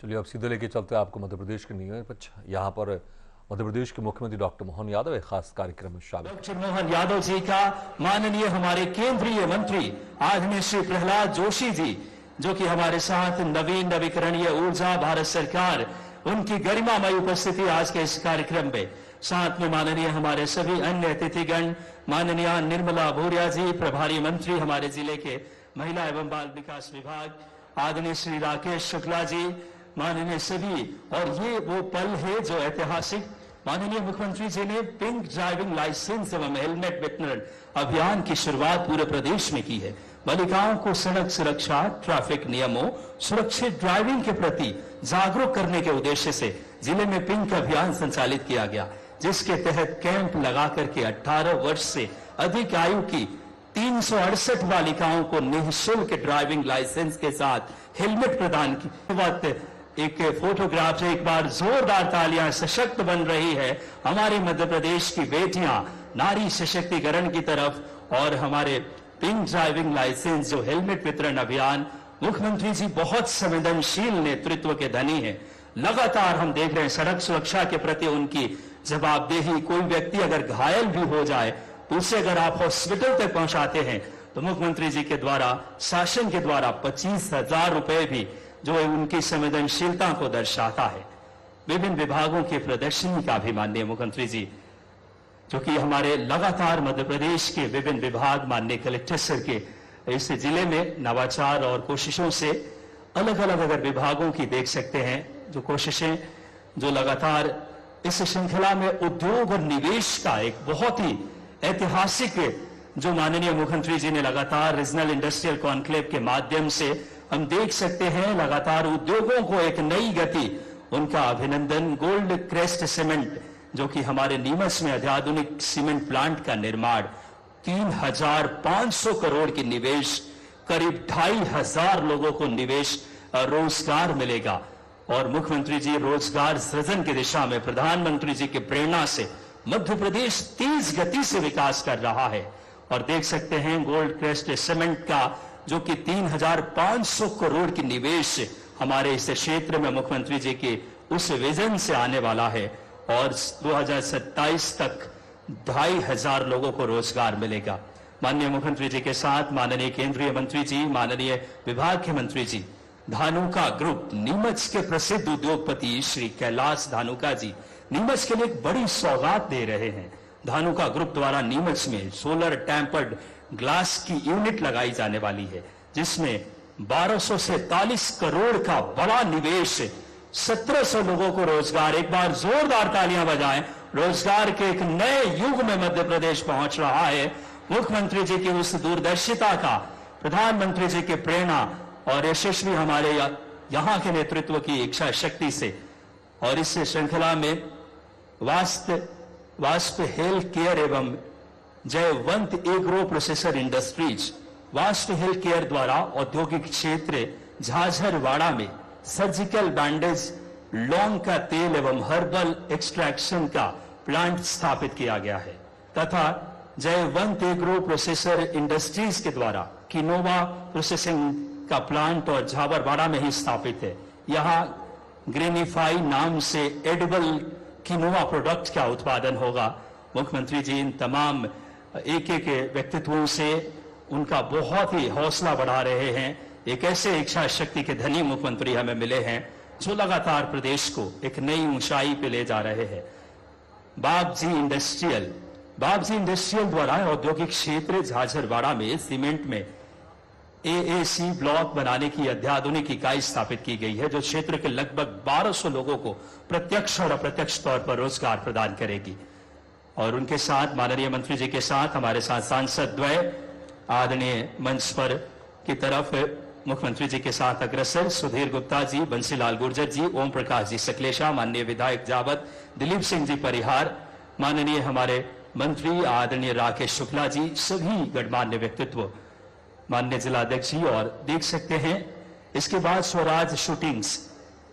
चलिए अब सीधे लेके चलते हैं आपको मध्य प्रदेश के नीमच। यहाँ पर मध्य प्रदेश के मुख्यमंत्री डॉक्टर मोहन यादव एक खास कार्यक्रम में शामिल। डॉक्टर मोहन यादव जी का माननीय हमारे केंद्रीय मंत्री आदरणीय श्री प्रहलाद जोशी जी, जो कि हमारे साथ नवीन नवीकरणीय ऊर्जा भारत सरकार, उनकी गरिमामय उपस्थिति आज के इस कार्यक्रम में। साथ में माननीय हमारे सभी अन्य अतिथिगण, माननीय निर्मला भूरिया जी, प्रभारी मंत्री हमारे जिले के महिला एवं बाल विकास विभाग, आदरणीय श्री राकेश शुक्ला जी, माननीय सभी। और ये वो पल है जो ऐतिहासिक माननीय मुख्यमंत्री जी ने पिंक ड्राइविंग लाइसेंस एवं हेलमेट वितरण अभियान की शुरुआत पूरे प्रदेश में की है। बालिकाओं को सड़क सुरक्षा, ट्रैफिक नियमों, सुरक्षित ड्राइविंग के प्रति जागरूक करने के उद्देश्य से जिले में पिंक अभियान संचालित किया गया, जिसके तहत कैंप लगा करके 18 वर्ष से अधिक आयु की 368 बालिकाओं को निःशुल्क ड्राइविंग लाइसेंस के साथ हेलमेट प्रदान की। एक फोटोग्राफ से एक बार जोरदार तालियां। सशक्त बन रही है हमारे मध्य प्रदेश की बेटियां नारी सशक्तिकरण की तरफ। और हमारे पिंक ड्राइविंग लाइसेंस जो हेलमेट वितरण अभियान, मुख्यमंत्री जी बहुत संवेदनशील नेतृत्व के धनी हैं। लगातार हम देख रहे हैं सड़क सुरक्षा के प्रति उनकी जवाबदेही। कोई व्यक्ति अगर घायल भी हो जाए, उसे अगर आप हॉस्पिटल तक पहुंचाते हैं तो मुख्यमंत्री जी के द्वारा, शासन के द्वारा 25,000 रुपए भी, जो उनकी संवेदनशीलता को दर्शाता है। विभिन्न विभागों की प्रदर्शनी का भी माननीय मुख्यमंत्री जी, जो कि हमारे लगातार मध्य प्रदेश के विभिन्न विभाग माननीय कलेक्टर सर के इस जिले में नवाचार और कोशिशों से अलग अलग अगर विभागों की देख सकते हैं जो कोशिशें, जो लगातार इस श्रृंखला में उद्योग और निवेश का एक बहुत ही ऐतिहासिक, जो माननीय मुख्यमंत्री जी ने लगातार रीजनल इंडस्ट्रियल कॉन्क्लेव के माध्यम से हम देख सकते हैं लगातार उद्योगों को एक नई गति। उनका अभिनंदन। गोल्ड क्रेस्ट सीमेंट, जो कि हमारे नीमच में अत्याधुनिक सीमेंट प्लांट का निर्माण, 3,500 करोड़ की निवेश, करीब 2,500 लोगों को निवेश रोजगार मिलेगा। और मुख्यमंत्री जी रोजगार सृजन की दिशा में प्रधानमंत्री जी की प्रेरणा से मध्य प्रदेश तेज गति से विकास कर रहा है। और देख सकते हैं गोल्ड क्रेस्ट सीमेंट का, जो कि 3,500 करोड़ की निवेश हमारे इस क्षेत्र में मुख्यमंत्री जी के उस विजन से आने वाला है। और 2027 तक 2,500 लोगों को रोजगार मिलेगा। माननीय मुख्यमंत्री जी के साथ माननीय केंद्रीय मंत्री जी, माननीय विभाग के मंत्री जी, धानुका ग्रुप, नीमच के प्रसिद्ध उद्योगपति श्री कैलाश धानुका जी नीमच के लिए एक बड़ी सौगात दे रहे हैं। धानुका ग्रुप द्वारा नीमच में सोलर टेम्पर्ड ग्लास की यूनिट लगाई जाने वाली है, जिसमें 1243 करोड़ का बड़ा निवेश, 1700 लोगों को रोजगार। एक बार जोरदार तालियां बजाएं। रोजगार के एक नए युग में मध्य प्रदेश पहुंच रहा है। मुख्यमंत्री जी की उस दूरदर्शिता का, प्रधानमंत्री जी की प्रेरणा और यशस्वी हमारे यहां के नेतृत्व की इच्छा शक्ति से। और इस श्रृंखला में वास्प हेल्थ केयर एवं Jaywant agro processor industries, Wasp health care द्वारा औद्योगिक क्षेत्र झाझरवाड़ा में सर्जिकल बैंडेज, लौंग का तेल एवं हर्बल एक्सट्रैक्शन का प्लांट स्थापित किया गया है। तथा जयवंत एग्रो प्रोसेसर इंडस्ट्रीज के द्वारा किनोवा प्रोसेसिंग का प्लांट और झाबरवाड़ा में ही स्थापित है। यहां ग्रेनिफाई नाम से एडिबल किनोवा प्रोडक्ट का उत्पादन होगा। मुख्यमंत्री जी इन तमाम एक एक व्यक्तित्वों से उनका बहुत ही हौसला बढ़ा रहे हैं। एक ऐसे इच्छा शक्ति के धनी मुख्यमंत्री हमें मिले हैं जो लगातार प्रदेश को एक नई ऊंचाई पे ले जा रहे हैं। बागजी इंडस्ट्रियल द्वारा औद्योगिक क्षेत्र झाझरवाड़ा में सीमेंट में AAC ब्लॉक बनाने की अत्याधुनिक इकाई स्थापित की गई है, जो क्षेत्र के लगभग 1200 लोगों को प्रत्यक्ष और अप्रत्यक्ष तौर पर रोजगार प्रदान करेगी। और उनके साथ माननीय मंत्री जी के साथ हमारे साथ सांसद द्वय आदरणीय मंच पर की तरफ मुख्यमंत्री जी के साथ अग्रसर सुधीर गुप्ता जी, बंसीलाल गुर्जर जी, ओम प्रकाश जी सकलेशा, माननीय विधायक जावत, दिलीप सिंह जी परिहार, माननीय हमारे मंत्री आदरणीय राकेश शुक्ला जी, सभी गणमान्य व्यक्तित्व, माननीय जिलाध्यक्ष जी। और देख सकते हैं इसके बाद स्वराज शूटिंग्स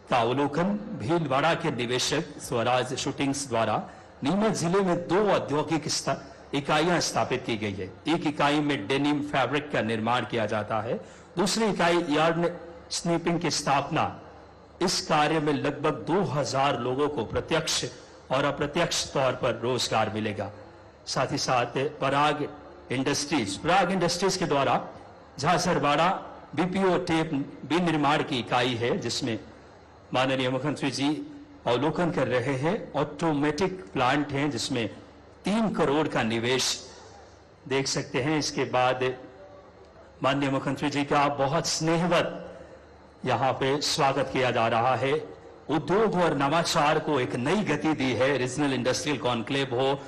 का अवलोकन। भीलवाड़ा के निवेशक स्वराज शूटिंग्स द्वारा नीमच जिले में 2 औद्योगिक इकाइयां स्थापित की गई है। एक इकाई में डेनिम फैब्रिक का निर्माण किया जाता है, दूसरी इकाई यार्न स्नीपिंग की स्थापना इस कार्य में लगभग 2000 लोगों को प्रत्यक्ष और अप्रत्यक्ष तौर पर रोजगार मिलेगा। साथ ही साथ पराग इंडस्ट्रीज के द्वारा झांसरवाड़ा बीपीओ टेप विनिर्माण की इकाई है, जिसमें माननीय मुख्यमंत्री जी अवलोकन कर रहे हैं। ऑटोमेटिक प्लांट है जिसमें 3 करोड़ का निवेश देख सकते हैं। इसके बाद माननीय मुख्यमंत्री जी का बहुत स्नेहवत यहां पे स्वागत किया जा रहा है। उद्योग और नवाचार को एक नई गति दी है। रीजनल इंडस्ट्रियल कॉन्क्लेव हो,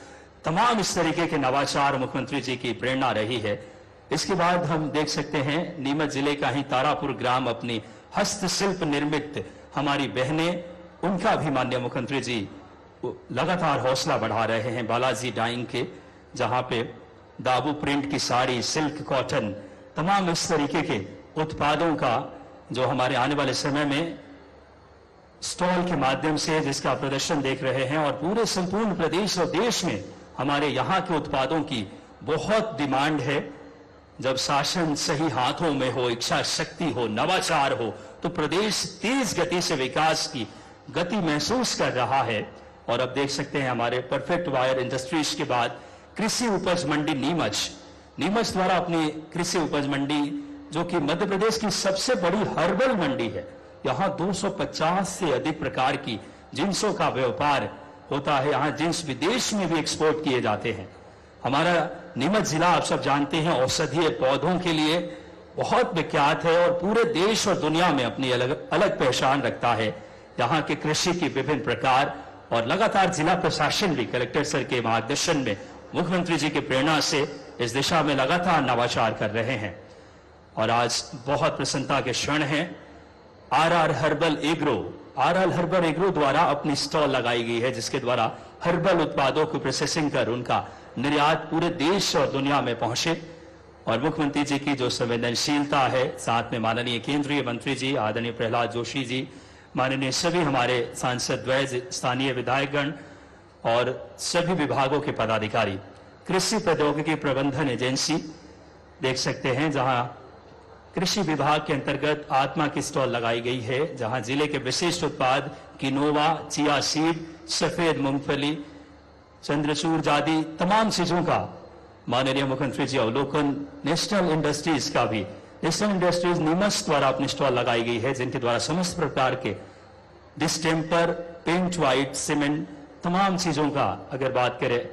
तमाम इस तरीके के नवाचार मुख्यमंत्री जी की प्रेरणा रही है। इसके बाद हम देख सकते हैं नीमच जिले का ही तारापुर ग्राम अपनी हस्तशिल्प निर्मित हमारी बहनें, उनका भी माननीय मुख्यमंत्री जी लगातार हौसला बढ़ा रहे हैं। बालाजी डाइंग के, जहां पे दाबू प्रिंट की साड़ी, सिल्क कॉटन, तमाम इस तरीके के उत्पादों का जो हमारे आने वाले समय में स्टॉल के माध्यम से जिसका प्रदर्शन देख रहे हैं, और पूरे संपूर्ण प्रदेश और देश में हमारे यहाँ के उत्पादों की बहुत डिमांड है। जब शासन सही हाथों में हो, इच्छा शक्ति हो, नवाचार हो, तो प्रदेश तेज गति से विकास की गति महसूस कर रहा है। और अब देख सकते हैं हमारे परफेक्ट वायर इंडस्ट्रीज के बाद कृषि उपज मंडी नीमच द्वारा अपनी कृषि उपज मंडी, जो कि मध्य प्रदेश की सबसे बड़ी हर्बल मंडी है, यहाँ 250 से अधिक प्रकार की जिंसों का व्यापार होता है। यहाँ जिंस विदेश में भी एक्सपोर्ट किए जाते हैं। हमारा नीमच जिला आप सब जानते हैं औषधीय पौधों के लिए बहुत विख्यात है और पूरे देश और दुनिया में अपनी अलग अलग पहचान रखता है। यहाँ के कृषि की विभिन्न प्रकार, और लगातार जिला प्रशासन भी कलेक्टर सर के मार्गदर्शन में मुख्यमंत्री जी की प्रेरणा से इस दिशा में लगातार नवाचार कर रहे हैं। और आज बहुत प्रसन्नता के क्षण है। आर हर्बल एग्रो द्वारा अपनी स्टॉल लगाई गई है, जिसके द्वारा हर्बल उत्पादों को प्रोसेसिंग कर उनका निर्यात पूरे देश और दुनिया में पहुंचे। और मुख्यमंत्री जी की जो संवेदनशीलता है, साथ में माननीय केंद्रीय मंत्री जी आदरणीय प्रहलाद जोशी जी, माननीय सभी हमारे सांसद द्वय, स्थानीय विधायकगण और सभी विभागों के पदाधिकारी, कृषि प्रौद्योगिकी प्रबंधन एजेंसी देख सकते हैं, जहां कृषि विभाग के अंतर्गत आत्मा की स्टॉल लगाई गई है, जहां जिले के विशिष्ट उत्पाद किनोवा, चिया सीड, सफेद मूंगफली, चंद्रचूर आदि तमाम चीजों का माननीय मुख्यमंत्री जी अवलोकन। नेशनल इंडस्ट्रीज नीमच द्वारा अपनी स्टॉल लगाई गई है, जिनके द्वारा समस्त प्रकार के डिस्टेम्पर, पेंट, व्हाइट, सीमेंट, तमाम चीजों का अगर बात करें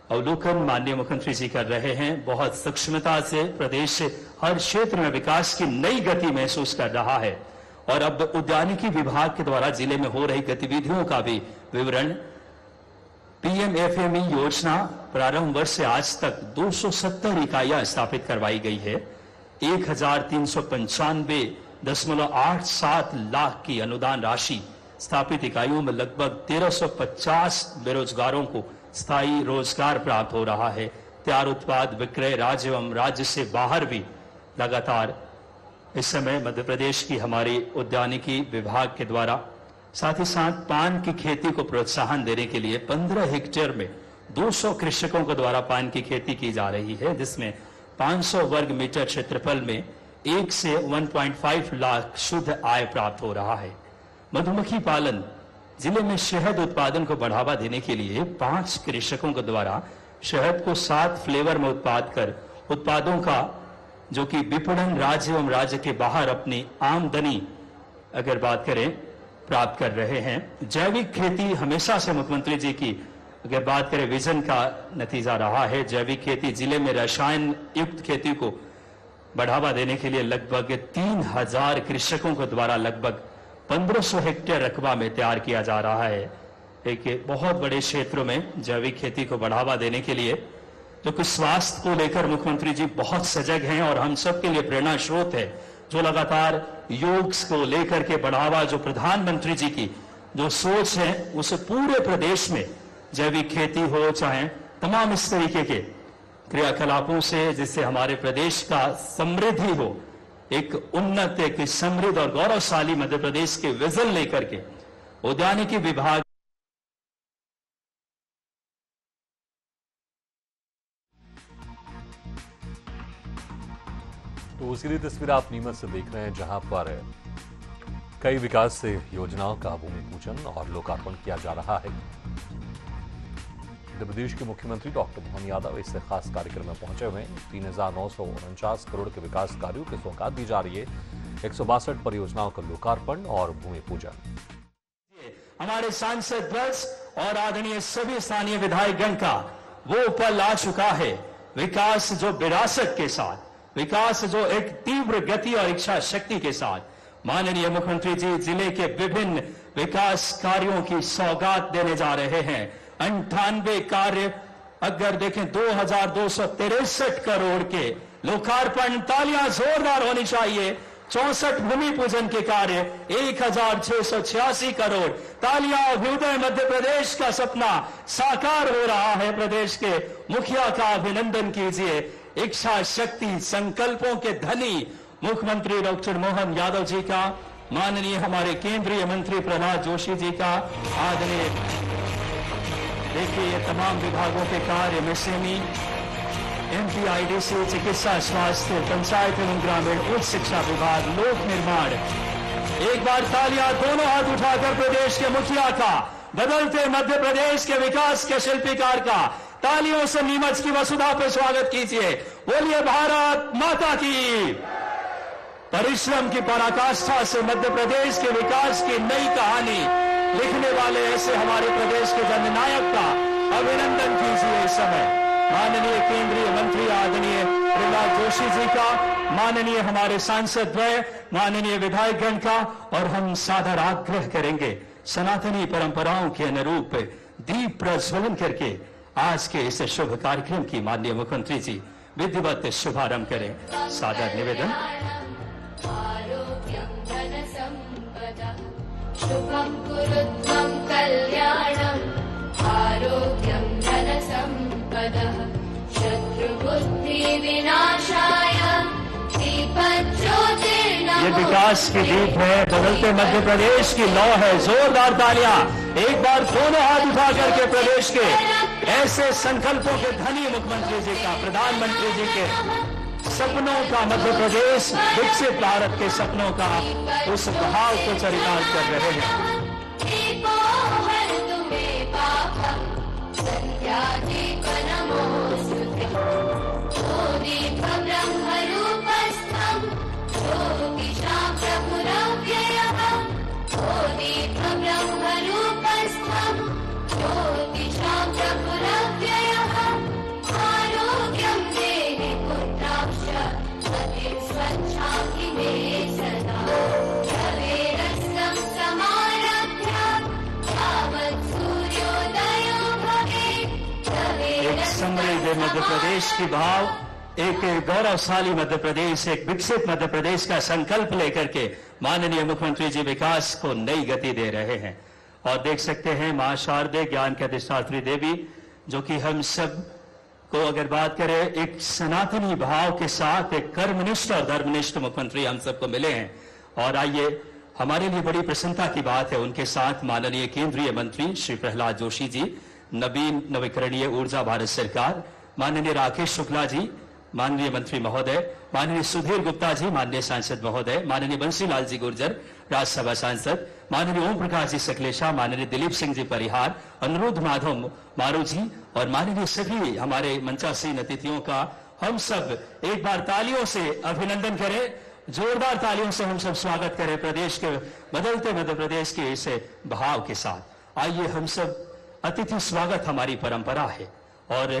अवलोकन माननीय मुख्यमंत्री जी कर रहे हैं। बहुत सूक्ष्मता से प्रदेश हर क्षेत्र में विकास की नई गति महसूस कर रहा है। और अब उद्यानिकी विभाग के द्वारा जिले में हो रही गतिविधियों का भी विवरण। पीएमएफएमई योजना प्रारंभ वर्ष से आज तक 270 इकाइयां स्थापित करवाई गई है। 1395.87 लाख की अनुदान राशि, स्थापित इकाइयों में लगभग 1350 बेरोजगारों को स्थायी रोजगार प्राप्त हो रहा है। तैयार उत्पाद विक्रय राज्य एवं राज्य से बाहर भी लगातार इस समय मध्य प्रदेश की हमारी उद्यानिकी विभाग के द्वारा, साथ ही साथ पान की खेती को प्रोत्साहन देने के लिए 15 हेक्टेयर में 200 कृषकों के द्वारा पान की खेती की जा रही है, जिसमें 500 वर्ग मीटर क्षेत्रफल में 1 से 1.5 लाख शुद्ध आय प्राप्त हो रहा है। मधुमक्खी पालन, जिले में शहद उत्पादन को बढ़ावा देने के लिए 5 कृषकों के द्वारा शहद को 7 फ्लेवर में उत्पादों का जो कि विपणन राज्य एवं राज्य के बाहर अपनी आमदनी अगर बात करें प्राप्त कर रहे हैं। जैविक खेती हमेशा से मुख्यमंत्री जी की अगर बात करें विजन का नतीजा रहा है। जैविक खेती, जिले में रसायन युक्त खेती को बढ़ावा देने के लिए लगभग 3000 कृषकों के द्वारा लगभग 1500 हेक्टेयर रकबा में तैयार किया जा रहा है। एक बहुत बड़े क्षेत्रों में जैविक खेती को बढ़ावा देने के लिए, जो कि स्वास्थ्य को लेकर मुख्यमंत्री जी बहुत सजग हैं और हम सबके लिए प्रेरणा स्रोत है। जो लगातार योग को लेकर के बढ़ावा, जो प्रधानमंत्री जी की जो सोच है, उसे पूरे प्रदेश में जैविक खेती हो, चाहे तमाम इस तरीके के क्रियाकलापों से, जिससे हमारे प्रदेश का समृद्धि हो, एक उन्नत, एक समृद्ध और गौरवशाली मध्य प्रदेश के विजन लेकर के उद्यानिकी विभाग तो उसकी तस्वीर आप नीमच से देख रहे हैं, जहां पर कई विकास से योजनाओं का भूमि पूजन और लोकार्पण किया जा रहा है। मध्य प्रदेश के मुख्यमंत्री डॉक्टर मोहन यादव इस खास कार्यक्रम में पहुंचे हुए हैं। 3,949 करोड़ के विकास कार्यों की सौगात दी जा रही है। 162 परियोजनाओं का लोकार्पण और भूमि पूजन। हमारे सांसद वर्ष और आदरणीय सभी स्थानीय विधायकगण का वो पल आ चुका है, विकास जो विरासत के साथ, विकास जो एक तीव्र गति और इच्छा शक्ति के साथ माननीय मुख्यमंत्री जी जिले के विभिन्न विकास कार्यों की सौगात देने जा रहे हैं। 98 कार्य अगर देखें 2,263 करोड़ के लोकार्पण, तालियां जोरदार होनी चाहिए। 64 भूमि पूजन के कार्य, 1,686 करोड़, तालियां। अभ्युदय मध्य प्रदेश का सपना साकार हो रहा है। प्रदेश के मुखिया का अभिनंदन कीजिए। इच्छा शक्ति, संकल्पों के धनी मुख्यमंत्री डॉक्टर मोहन यादव जी का, माननीय हमारे केंद्रीय मंत्री प्रहलाद जोशी जी का, आदरणीय देखिए ये तमाम विभागों के कार्य, एमएसएमई, एमपीआईडीसी, चिकित्सा, स्वास्थ्य, पंचायत एवं ग्रामीण, उच्च शिक्षा विभाग, लोक निर्माण। एक बार तालियां दोनों हाथ उठाकर प्रदेश के मुखिया का, बदलते मध्य प्रदेश के विकास के शिल्पीकार का तालियों से नीमच की वसुधा पर स्वागत कीजिए। बोलिए भारत माता की। परिश्रम की पराकाष्ठा से मध्य प्रदेश के विकास की नई कहानी लिखने वाले ऐसे हमारे प्रदेश के जननायक का अभिनंदन कीजिए इस समय। माननीय केंद्रीय मंत्री आदरणीय प्रहलाद जोशी जी का, माननीय हमारे सांसद द्वय, माननीय विधायकगण का, और हम सादर आग्रह करेंगे सनातनी परंपराओं के अनुरूप दीप प्रज्वलन करके आज के इस शुभ कार्यक्रम की माननीय मुख्यमंत्री जी विधिवत शुभारंभ करें। सादर निवेदन। शुभं कुरुत्वं कल्याणं, आरोग्यं धनसम्पदः, शत्रुबुद्धि विनाशाय दीपज्योतिर्नमोस्तुते। ये विकास की दीप है, बदलते मध्य प्रदेश की लौ है। जोरदार तालियां एक बार दोनों हाथ उठा करके प्रदेश के ऐसे संकल्पों के धनी मुख्यमंत्री जी का, प्रधानमंत्री जी के सपनों का, मध्य प्रदेश विकसित भारत के सपनों का उस भाव को चरितार्थ कर रहे हैं। समृद्ध मध्य प्रदेश की भाव, एक गौरवशाली मध्य प्रदेश, एक विकसित मध्य प्रदेश का संकल्प लेकर के माननीय मुख्यमंत्री जी विकास को नई गति दे रहे हैं। और देख सकते हैं मां शारदे, ज्ञान के अधिष्ठात्री देवी, जो कि हम सब को अगर बात करें एक सनातनी भाव के साथ एक कर्मनिष्ठ और धर्मनिष्ठ मुख्यमंत्री हम सबको मिले हैं। और आइए, हमारे लिए बड़ी प्रसन्नता की बात है, उनके साथ माननीय केंद्रीय मंत्री श्री प्रहलाद जोशी जी, नवीन नवीकरणीय ऊर्जा भारत सरकार, माननीय राकेश शुक्ला जी, माननीय मंत्री महोदय, माननीय सुधीर गुप्ता जी, माननीय सांसद महोदय, माननीय बंसीलाल जी गुर्जर, राज्यसभा सांसद, माननीय ओम प्रकाश जी सकलेशा, माननीय दिलीप सिंह जी परिहार, अनुरुद्ध माधव मारू जी, और माननीय सभी हमारे मंचासीन अतिथियों का हम सब एक बार तालियों से अभिनंदन करें। जोरदार तालियों से हम सब स्वागत करें प्रदेश के बदलते मध्य प्रदेश के इस भाव के साथ। आइए, हम सब अतिथि स्वागत हमारी परंपरा है। और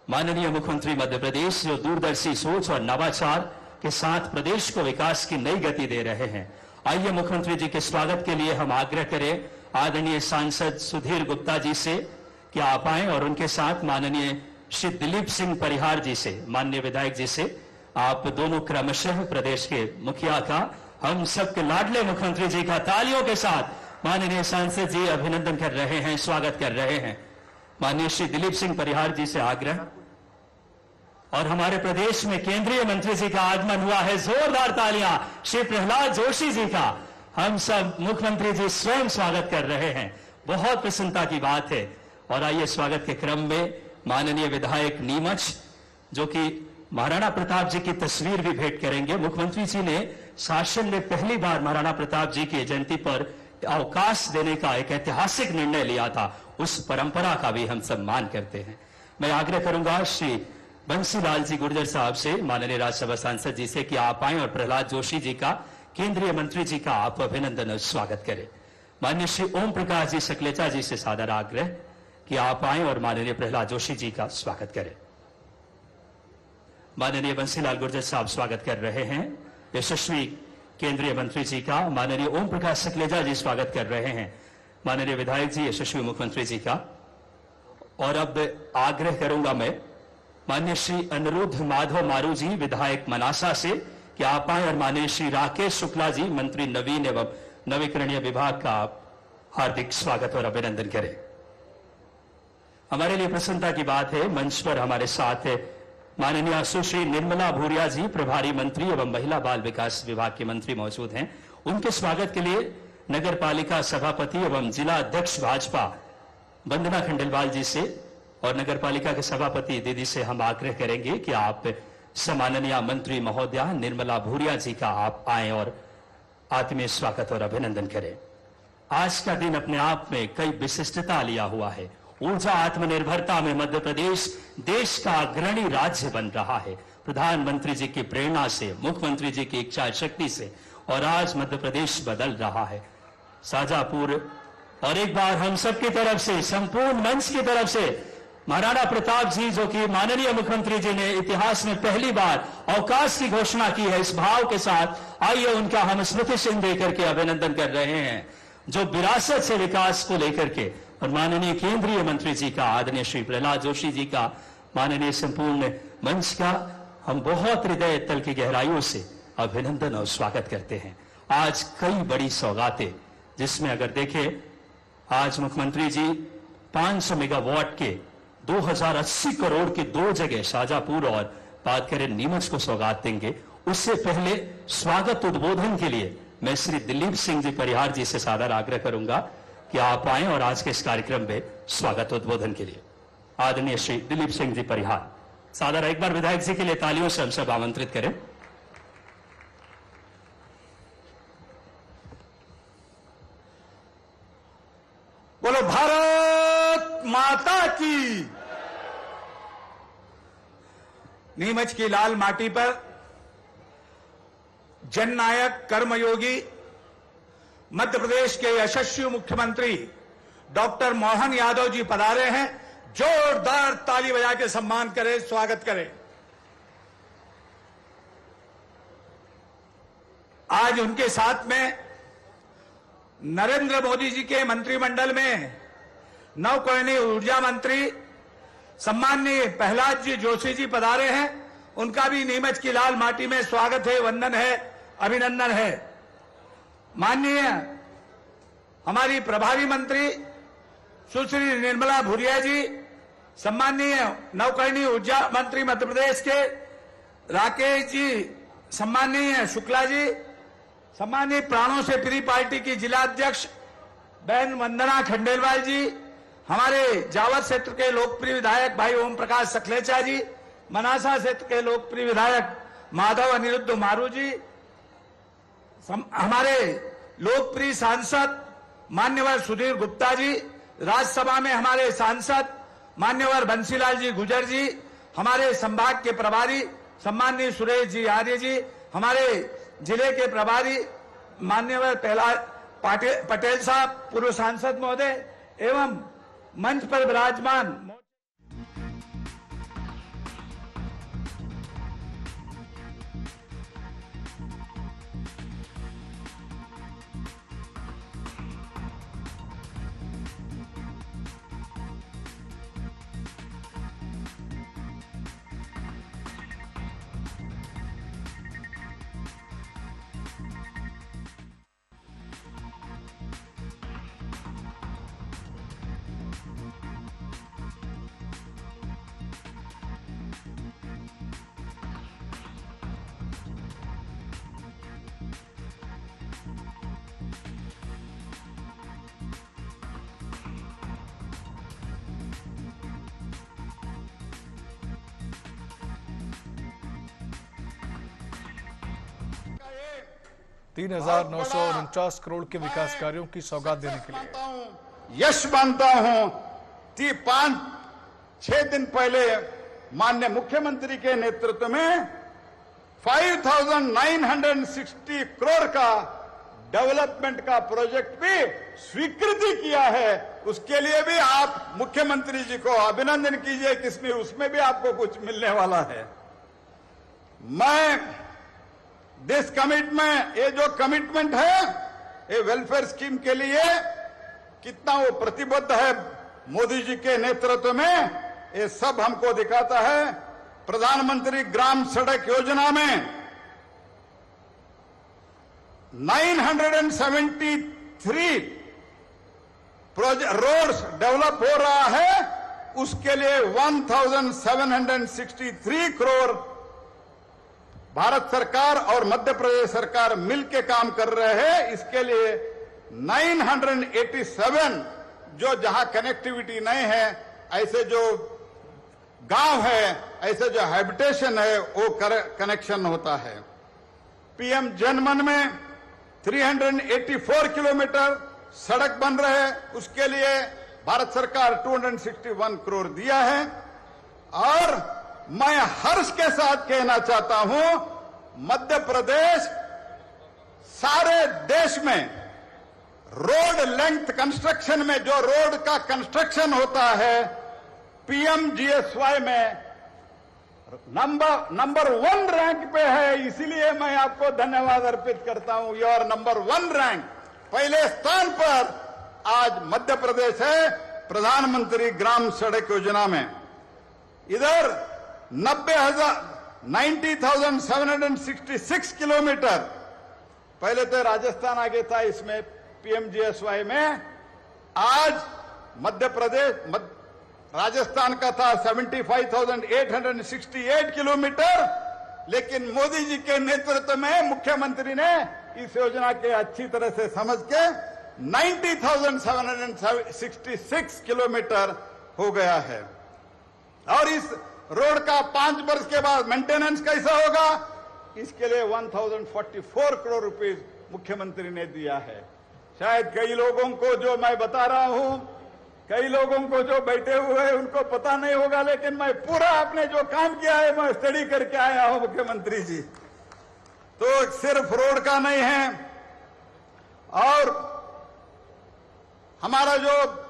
माननीय मुख्यमंत्री मध्य प्रदेश जो दूरदर्शी सोच और नवाचार के साथ प्रदेश को विकास की नई गति दे रहे हैं, आइए मुख्यमंत्री जी के स्वागत के लिए हम आग्रह करें आदरणीय सांसद सुधीर गुप्ता जी से कि आप आए, और उनके साथ माननीय श्री दिलीप सिंह परिहार जी से, माननीय विधायक जी से, आप दोनों क्रमशः प्रदेश के मुखिया का, हम सबके लाडले मुख्यमंत्री जी का तालियों के साथ माननीय सांसद जी अभिनंदन कर रहे हैं, स्वागत कर रहे हैं। माननीय श्री दिलीप सिंह परिहार जी से आग्रह। और हमारे प्रदेश में केंद्रीय मंत्री जी का आगमन हुआ है। जोरदार तालियां श्री प्रहलाद जोशी जी का हम सब मुख्यमंत्री जी स्वयं स्वागत कर रहे हैं। बहुत प्रसन्नता की बात है। और आइए, स्वागत के क्रम में माननीय विधायक नीमच, जो कि महाराणा प्रताप जी की तस्वीर भी भेंट करेंगे। मुख्यमंत्री जी ने शासन में पहली बार महाराणा प्रताप जी की जयंती पर अवकाश देने का एक ऐतिहासिक निर्णय लिया था, उस परंपरा का भी हम सम्मान करते हैं। मैं आग्रह करूंगा श्री बंसीलाल जी गुर्जर साहब से, माननीय राज्यसभा सांसद जी से, कि आप आए और प्रहलाद जोशी जी का, केंद्रीय मंत्री जी का आप अभिनंदन और स्वागत करें। माननीय श्री ओम प्रकाश जी सकलेचा जी से सादर आग्रह कि आप आए और माननीय प्रहलाद जोशी जी का स्वागत करें। माननीय बंसीलाल गुर्जर साहब स्वागत कर रहे हैं। यशस्वी केंद्रीय मंत्री जी का माननीय ओम प्रकाश सकलेचा जी स्वागत कर रहे हैं। माननीय विधायक जी, यशस्वी मुख्यमंत्री जी का। और अब आग्रह करूंगा मैं माननीय श्री अनिरुद्ध माधव मारू जी, विधायक मनासा से, कि आप आए और माननीय श्री राकेश शुक्ला जी, मंत्री नवीन एवं नवीकरणीय विभाग का आप हार्दिक स्वागत और अभिनंदन करें। हमारे लिए प्रसन्नता की बात है, मंच पर हमारे साथ माननीय सुश्री निर्मला भूरिया जी, प्रभारी मंत्री एवं महिला बाल विकास विभाग के मंत्री मौजूद हैं। उनके स्वागत के लिए नगर पालिका सभापति एवं जिला अध्यक्ष भाजपा वंदना खंडेलवाल जी से और नगर पालिका के सभापति दीदी से हम आग्रह करेंगे कि आप सम्माननीय मंत्री महोदया निर्मला भूरिया जी का आप आए और आत्मीय स्वागत और अभिनंदन करें। आज का दिन अपने आप में कई विशिष्टता लिया हुआ है। ऊर्जा आत्मनिर्भरता में मध्य प्रदेश देश का अग्रणी राज्य बन रहा है। प्रधानमंत्री जी की प्रेरणा से, मुख्यमंत्री जी की इच्छा शक्ति से, और आज मध्य प्रदेश बदल रहा है। शाजापुर और एक बार हम सबकी तरफ से, संपूर्ण मंच की तरफ से, महाराणा प्रताप जी, जो कि माननीय मुख्यमंत्री जी ने इतिहास में पहली बार अवकाश की घोषणा की है, इस भाव के साथ आइए उनका हम स्मृति चिन्ह देकर के अभिनंदन कर रहे हैं, जो विरासत से विकास को लेकर के। और माननीय केंद्रीय मंत्री जी का, आदरणीय श्री प्रहलाद जोशी जी का, माननीय संपूर्ण मंच का हम बहुत हृदय तल की गहराइयों से अभिनंदन और स्वागत करते हैं। आज कई बड़ी सौगातें, जिसमें अगर देखें आज मुख्यमंत्री जी 500 मेगावाट के 2080 करोड़ की 2 जगह शाजापुर और बात करें नीमच को सौगात देंगे। उससे पहले स्वागत उद्बोधन के लिए मैं श्री दिलीप सिंह जी परिहार जी से सादर आग्रह करूंगा कि आप आए और आज के इस कार्यक्रम में स्वागत उद्बोधन के लिए आदरणीय श्री दिलीप सिंह जी परिहार सादर एक बार विधायक जी के लिए तालियों से हम सब आमंत्रित करें। बोलो भारत माता की। नीमच की लाल माटी पर जननायक कर्मयोगी मध्य प्रदेश के यशस्वी मुख्यमंत्री डॉक्टर मोहन यादव जी पधारे हैं। जोरदार ताली बजा के सम्मान करें, स्वागत करें। आज उनके साथ में नरेंद्र मोदी जी के मंत्रिमंडल में नवकरणीय ऊर्जा मंत्री सम्माननीय प्रहलाद जी जोशी जी पधारे हैं। उनका भी नीमच की लाल माटी में स्वागत है, वंदन है, अभिनंदन है। माननीय हमारी प्रभारी मंत्री सुश्री निर्मला भूरिया जी, सम्माननीय नवकरणीय ऊर्जा मंत्री मध्य प्रदेश के राकेश जी, सम्माननीय शुक्ला जी, सम्माननीय प्राणों से प्रिय पार्टी की जिला अध्यक्ष बहन वंदना खंडेलवाल जी, हमारे जावद क्षेत्र के लोकप्रिय विधायक भाई ओम प्रकाश सकलेचा जी, मनासा क्षेत्र के लोकप्रिय विधायक माधव अनिरुद्ध मारू जी, हमारे लोकप्रिय सांसद मान्यवर सुधीर गुप्ता जी, राज्यसभा में हमारे सांसद मान्यवर बंसीलाल जी गुर्जर जी, हमारे संभाग के प्रभारी सम्माननीय सुरेश जी आर्य जी, हमारे जिले के प्रभारी मान्यवर पटेल साहब, पूर्व सांसद महोदय, एवं मंच पर विराजमान 3,949 करोड़ के विकास कार्यों की सौगात देने के लिए। यश मानता हूं कि 5-6 दिन पहले माननीय मुख्यमंत्री के नेतृत्व में 5,960 करोड़ का डेवलपमेंट का प्रोजेक्ट भी स्वीकृति किया है। उसके लिए भी आप मुख्यमंत्री जी को अभिनंदन कीजिए कि उसमें भी आपको कुछ मिलने वाला है। मैं दिस कमिटमेंट, ये जो कमिटमेंट है ये वेलफेयर स्कीम के लिए कितना वो प्रतिबद्ध है मोदी जी के नेतृत्व में, ये सब हमको दिखाता है। प्रधानमंत्री ग्राम सड़क योजना में 973 रोड्स डेवलप हो रहा है, उसके लिए 1,763 करोड़ भारत सरकार और मध्य प्रदेश सरकार मिलकर काम कर रहे हैं। इसके लिए 987 जो जहां कनेक्टिविटी नहीं है, ऐसे जो गांव है, ऐसे जो हैबिटेशन है, वो कनेक्शन होता है। पीएम जनमन में 384 किलोमीटर सड़क बन रहे हैं, उसके लिए भारत सरकार 261 करोड़ दिया है। और मैं हर्ष के साथ कहना चाहता हूं, मध्य प्रदेश सारे देश में रोड लेंथ कंस्ट्रक्शन में, जो रोड का कंस्ट्रक्शन होता है, पीएमजीएसवाई में नंबर 1 रैंक पे है। इसीलिए मैं आपको धन्यवाद अर्पित करता हूं। योर नंबर 1 रैंक, पहले स्थान पर आज मध्य प्रदेश है प्रधानमंत्री ग्राम सड़क योजना में। इधर 90,766 किलोमीटर, पहले तो राजस्थान आगे था इसमें पीएमजीएसवाई में, आज मध्य प्रदेश राजस्थान का था 75,868 किलोमीटर। लेकिन मोदी जी के नेतृत्व में मुख्यमंत्री ने इस योजना के अच्छी तरह से समझ के 90,766 किलोमीटर हो गया है। और इस रोड का 5 वर्ष के बाद मेंटेनेंस कैसा होगा, इसके लिए 1,044 करोड़ रुपए मुख्यमंत्री ने दिया है। शायद कई लोगों को जो मैं बता रहा हूं, कई लोगों को जो बैठे हुए हैं उनको पता नहीं होगा, लेकिन मैं पूरा आपने जो काम किया है मैं स्टडी करके आया हूं मुख्यमंत्री जी। तो सिर्फ रोड का नहीं है, और हमारा जो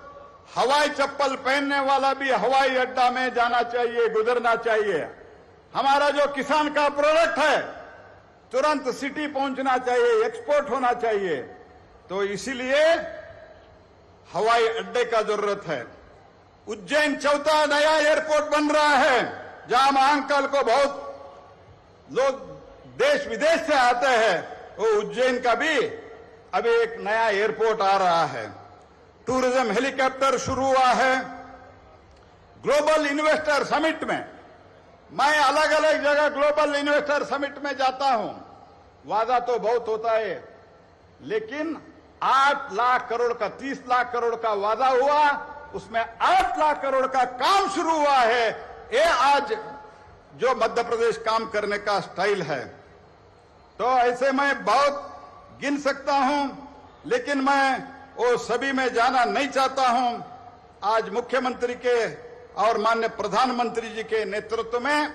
हवाई चप्पल पहनने वाला भी हवाई अड्डा में जाना चाहिए, गुजरना चाहिए। हमारा जो किसान का प्रोडक्ट है तुरंत सिटी पहुंचना चाहिए, एक्सपोर्ट होना चाहिए। तो इसीलिए हवाई अड्डे का जरूरत है। उज्जैन चौथा नया एयरपोर्ट बन रहा है, जहां महाकाल को बहुत लोग देश विदेश से आते हैं। वो उज्जैन का भी अभी एक नया एयरपोर्ट आ रहा है। टूरिज्म हेलीकॉप्टर शुरू हुआ है। ग्लोबल इन्वेस्टर समिट में, मैं अलग अलग जगह ग्लोबल इन्वेस्टर समिट में जाता हूं, वादा तो बहुत होता है, लेकिन 8 लाख करोड़ का 30 लाख करोड़ का वादा हुआ, उसमें 8 लाख करोड़ का काम शुरू हुआ है। ये आज जो मध्य प्रदेश काम करने का स्टाइल है। तो ऐसे मैं बहुत गिन सकता हूं, लेकिन मैं वो सभी में जाना नहीं चाहता हूं। आज मुख्यमंत्री के और माननीय प्रधानमंत्री जी के नेतृत्व में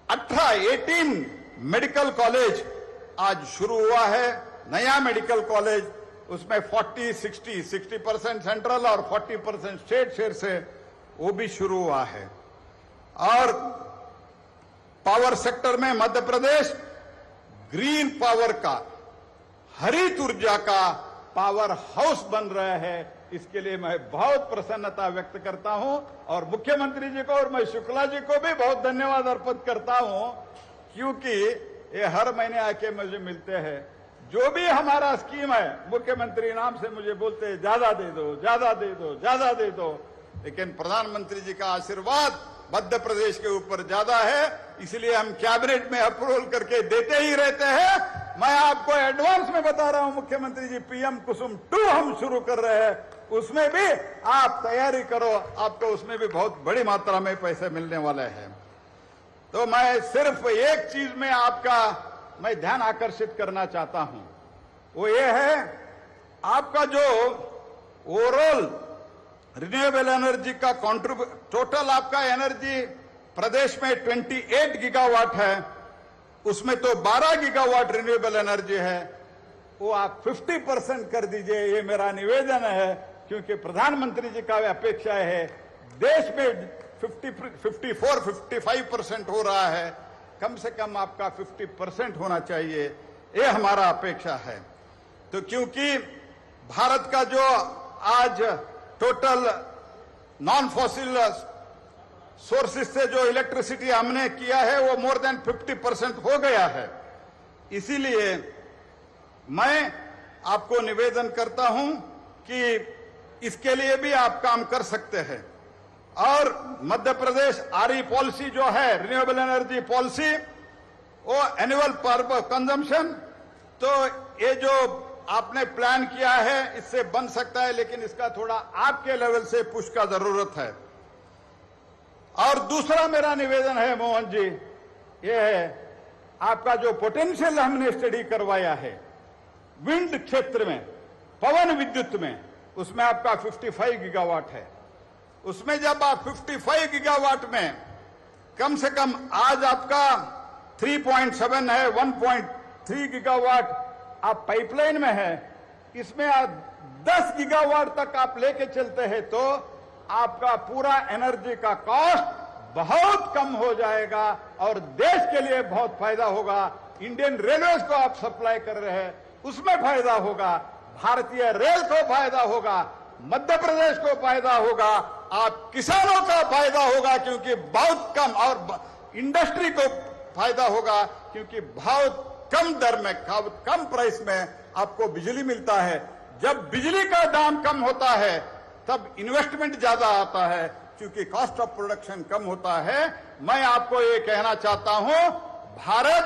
18 मेडिकल कॉलेज आज शुरू हुआ है। नया मेडिकल कॉलेज, उसमें 60% सेंट्रल और 40% स्टेट शेयर से वो भी शुरू हुआ है। और पावर सेक्टर में मध्य प्रदेश ग्रीन पावर का, हरित ऊर्जा का पावर हाउस बन रहा है। इसके लिए मैं बहुत प्रसन्नता व्यक्त करता हूं, और मुख्यमंत्री जी को और मैं शुक्ला जी को भी बहुत धन्यवाद अर्पित करता हूं, क्योंकि ये हर महीने आके मुझे मिलते हैं। जो भी हमारा स्कीम है, मुख्यमंत्री नाम से मुझे बोलते हैं ज्यादा दे दो, ज्यादा दे दो, ज्यादा दे दो, लेकिन प्रधानमंत्री जी का आशीर्वाद मध्य प्रदेश के ऊपर ज्यादा है, इसलिए हम कैबिनेट में अप्रूवल करके देते ही रहते हैं। मैं आपको एडवांस में बता रहा हूं, मुख्यमंत्री जी पीएम कुसुम 2 हम शुरू कर रहे हैं, उसमें भी आप तैयारी करो, आपको उसमें भी बहुत बड़ी मात्रा में पैसे मिलने वाले हैं। तो मैं सिर्फ एक चीज में आपका मैं ध्यान आकर्षित करना चाहता हूं, वो ये है आपका जो ओवरऑल रिन्यूएबल एनर्जी का टोटल आपका एनर्जी प्रदेश में 28 गीगावाट है, उसमें तो 12 गीगावाट रिन्यूएबल एनर्जी है, वो आप 50% कर दीजिए, ये मेरा निवेदन है। क्योंकि प्रधानमंत्री जी का अपेक्षा है, देश में 54-55% हो रहा है, कम से कम आपका 50% होना चाहिए, ये हमारा अपेक्षा है। तो क्योंकि भारत का जो आज टोटल नॉन फॉसिल सोर्सेज से जो इलेक्ट्रिसिटी हमने किया है वो मोर देन 50% हो गया है, इसीलिए मैं आपको निवेदन करता हूं कि इसके लिए भी आप काम कर सकते हैं। और मध्य प्रदेश आरई पॉलिसी जो है, रिन्यूएबल एनर्जी पॉलिसी, वो एनुअल पर कंजम्पशन, तो ये जो आपने प्लान किया है इससे बन सकता है, लेकिन इसका थोड़ा आपके लेवल से पुश का जरूरत है। और दूसरा मेरा निवेदन है मोहन जी, ये है आपका जो पोटेंशियल हमने स्टडी करवाया है विंड क्षेत्र में, पवन विद्युत में, उसमें आपका 55 गीगावाट है। उसमें जब आप 55 गीगावाट में कम से कम आज आपका 3.7 है, 1.3 गीगावाट आप पाइपलाइन में है, इसमें आप 10 गीगावाट तक आप लेके चलते हैं तो आपका पूरा एनर्जी का कॉस्ट बहुत कम हो जाएगा और देश के लिए बहुत फायदा होगा। इंडियन रेलवेज को आप सप्लाई कर रहे हैं, उसमें फायदा होगा, भारतीय रेल को फायदा होगा, मध्य प्रदेश को फायदा होगा, आप किसानों का फायदा होगा क्योंकि बहुत कम, और इंडस्ट्री को फायदा होगा क्योंकि बहुत कम दर में, कम प्राइस में आपको बिजली मिलता है। जब बिजली का दाम कम होता है तब इन्वेस्टमेंट ज्यादा आता है क्योंकि कॉस्ट ऑफ प्रोडक्शन कम होता है। मैं आपको ये कहना चाहता हूं, भारत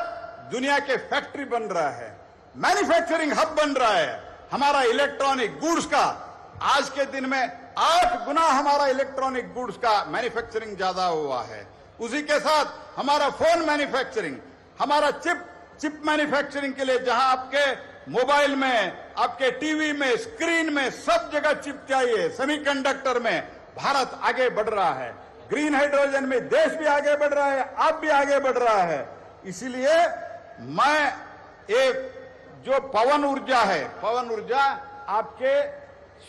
दुनिया के फैक्ट्री बन रहा है, मैन्युफैक्चरिंग हब बन रहा है। हमारा इलेक्ट्रॉनिक गुड्स का आज के दिन में 8 गुना हमारा इलेक्ट्रॉनिक गुड्स का मैन्युफैक्चरिंग ज्यादा हुआ है। उसी के साथ हमारा फोन मैन्युफैक्चरिंग, हमारा चिप मैन्युफैक्चरिंग के लिए, जहां आपके मोबाइल में, आपके टीवी में, स्क्रीन में सब जगह चिप चाहिए, सेमीकंडक्टर में भारत आगे बढ़ रहा है। ग्रीन हाइड्रोजन में देश भी आगे बढ़ रहा है, आप भी आगे बढ़ रहा है। इसीलिए मैं एक जो पवन ऊर्जा है, पवन ऊर्जा आपके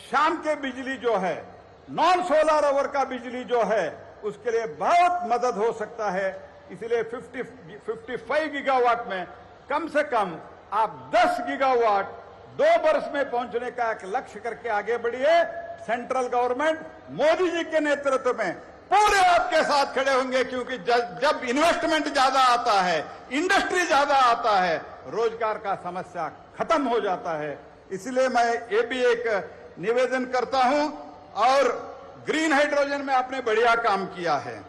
शाम के बिजली जो है, नॉन सोलर आवर का बिजली जो है, उसके लिए बहुत मदद हो सकता है। इसलिए 55 गीगावाट में कम से कम आप 10 गीगावाट 2 वर्ष में पहुंचने का एक लक्ष्य करके आगे बढ़िए। सेंट्रल गवर्नमेंट मोदी जी के नेतृत्व में पूरे आपके साथ खड़े होंगे क्योंकि जब इन्वेस्टमेंट ज्यादा आता है, इंडस्ट्री ज्यादा आता है, रोजगार का समस्या खत्म हो जाता है। इसलिए मैं ये भी एक निवेदन करता हूं। और ग्रीन हाइड्रोजन में आपने बढ़िया काम किया है।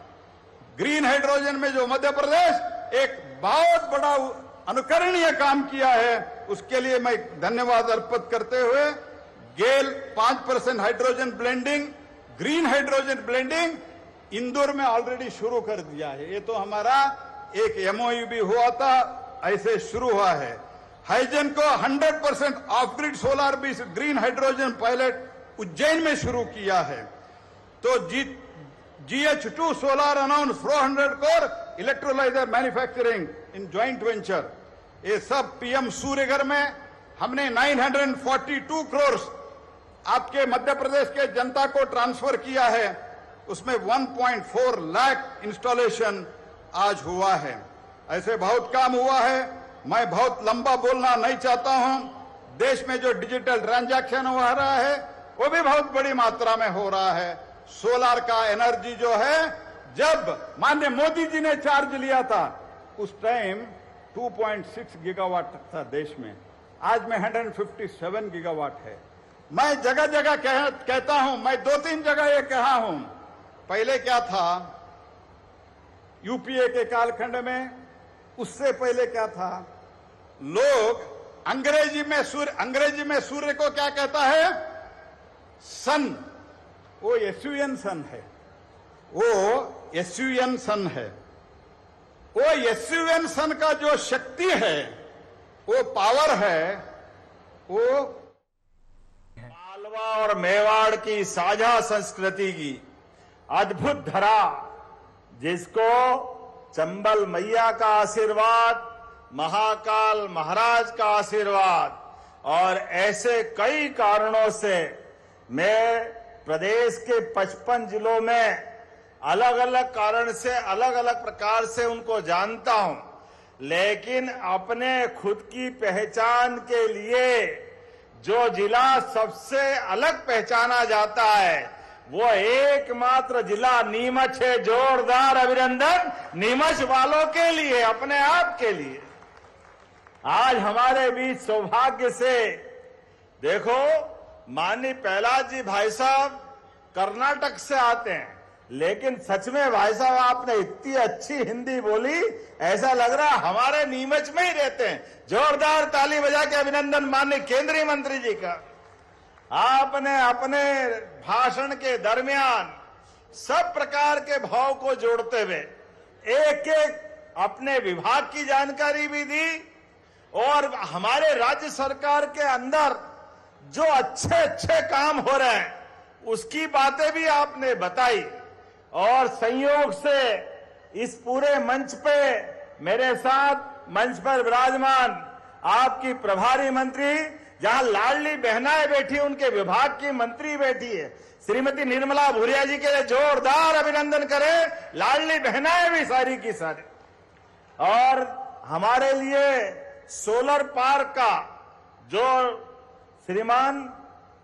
ग्रीन हाइड्रोजन में जो मध्य प्रदेश एक बहुत बड़ा अनुकरणीय काम किया है, उसके लिए मैं धन्यवाद अर्पित करते हुए गेल 5% hydrogen blending, green hydrogen blending Indore में ऑलरेडी शुरू कर दिया है। ये तो हमारा एक एमओयू भी हुआ था, ऐसे शुरू हुआ है। हाइजन को 100% ऑफ ग्रिड सोलर भी ग्रीन हाइड्रोजन पायलट उज्जैन में शुरू किया है। तो GH2 solar announce 400 core electrolyser manufacturing इन ज्वाइंट वेंचर, ये सब पीएम सूर्यघर में हमने 942 करोड़ आपके मध्य प्रदेश के जनता को ट्रांसफर किया है। उसमें 1.4 लाख इंस्टॉलेशन आज हुआ है। ऐसे बहुत काम हुआ है। मैं बहुत लंबा बोलना नहीं चाहता हूं। देश में जो डिजिटल ट्रांजैक्शन हो रहा है वो भी बहुत बड़ी मात्रा में हो रहा है। सोलर का एनर्जी जो है, जब माननीय मोदी जी ने चार्ज लिया था उस टाइम 2.6 गीगावाट था देश में, आज में 157 गीगावाट है। मैं जगह जगह कहता हूं, मैं 2-3 जगह ये कहा हूं। पहले क्या था यूपीए के कालखंड में, उससे पहले क्या था, लोग अंग्रेजी में सूर्य को क्या कहता है, सन, वो SUN सन है, वो SUN सन है। वो SUN सन का जो शक्ति है वो पावर है, वो मालवा और मेवाड़ की साझा संस्कृति की अद्भुत धरा, जिसको चंबल मैया का आशीर्वाद, महाकाल महाराज का आशीर्वाद और ऐसे कई कारणों से मैं प्रदेश के 55 जिलों में अलग अलग कारण से, अलग अलग प्रकार से उनको जानता हूं, लेकिन अपने खुद की पहचान के लिए जो जिला सबसे अलग पहचाना जाता है वो एकमात्र जिला नीमच है। जोरदार अभिनंदन नीमच वालों के लिए, अपने आप के लिए। आज हमारे बीच सौभाग्य से देखो, माननीय प्रहलाद जी भाई साहब कर्नाटक से आते हैं, लेकिन सच में भाई साहब आपने इतनी अच्छी हिंदी बोली, ऐसा लग रहा हमारे नीमच में ही रहते हैं। जोरदार ताली बजा के अभिनंदन माननीय केंद्रीय मंत्री जी का। आपने अपने भाषण के दरमियान सब प्रकार के भाव को जोड़ते हुए एक एक अपने विभाग की जानकारी भी दी और हमारे राज्य सरकार के अंदर जो अच्छे अच्छे काम हो रहे हैं उसकी बातें भी आपने बताई। और संयोग से इस पूरे मंच पे मेरे साथ मंच पर विराजमान आपकी प्रभारी मंत्री, जहां लाडली बहनाएं बैठी, उनके विभाग की मंत्री बैठी है, श्रीमती निर्मला भूरिया जी के लिए जोरदार अभिनंदन करें। लाडली बहनाएं भी सारी की सारी। और हमारे लिए सोलर पार्क का जो श्रीमान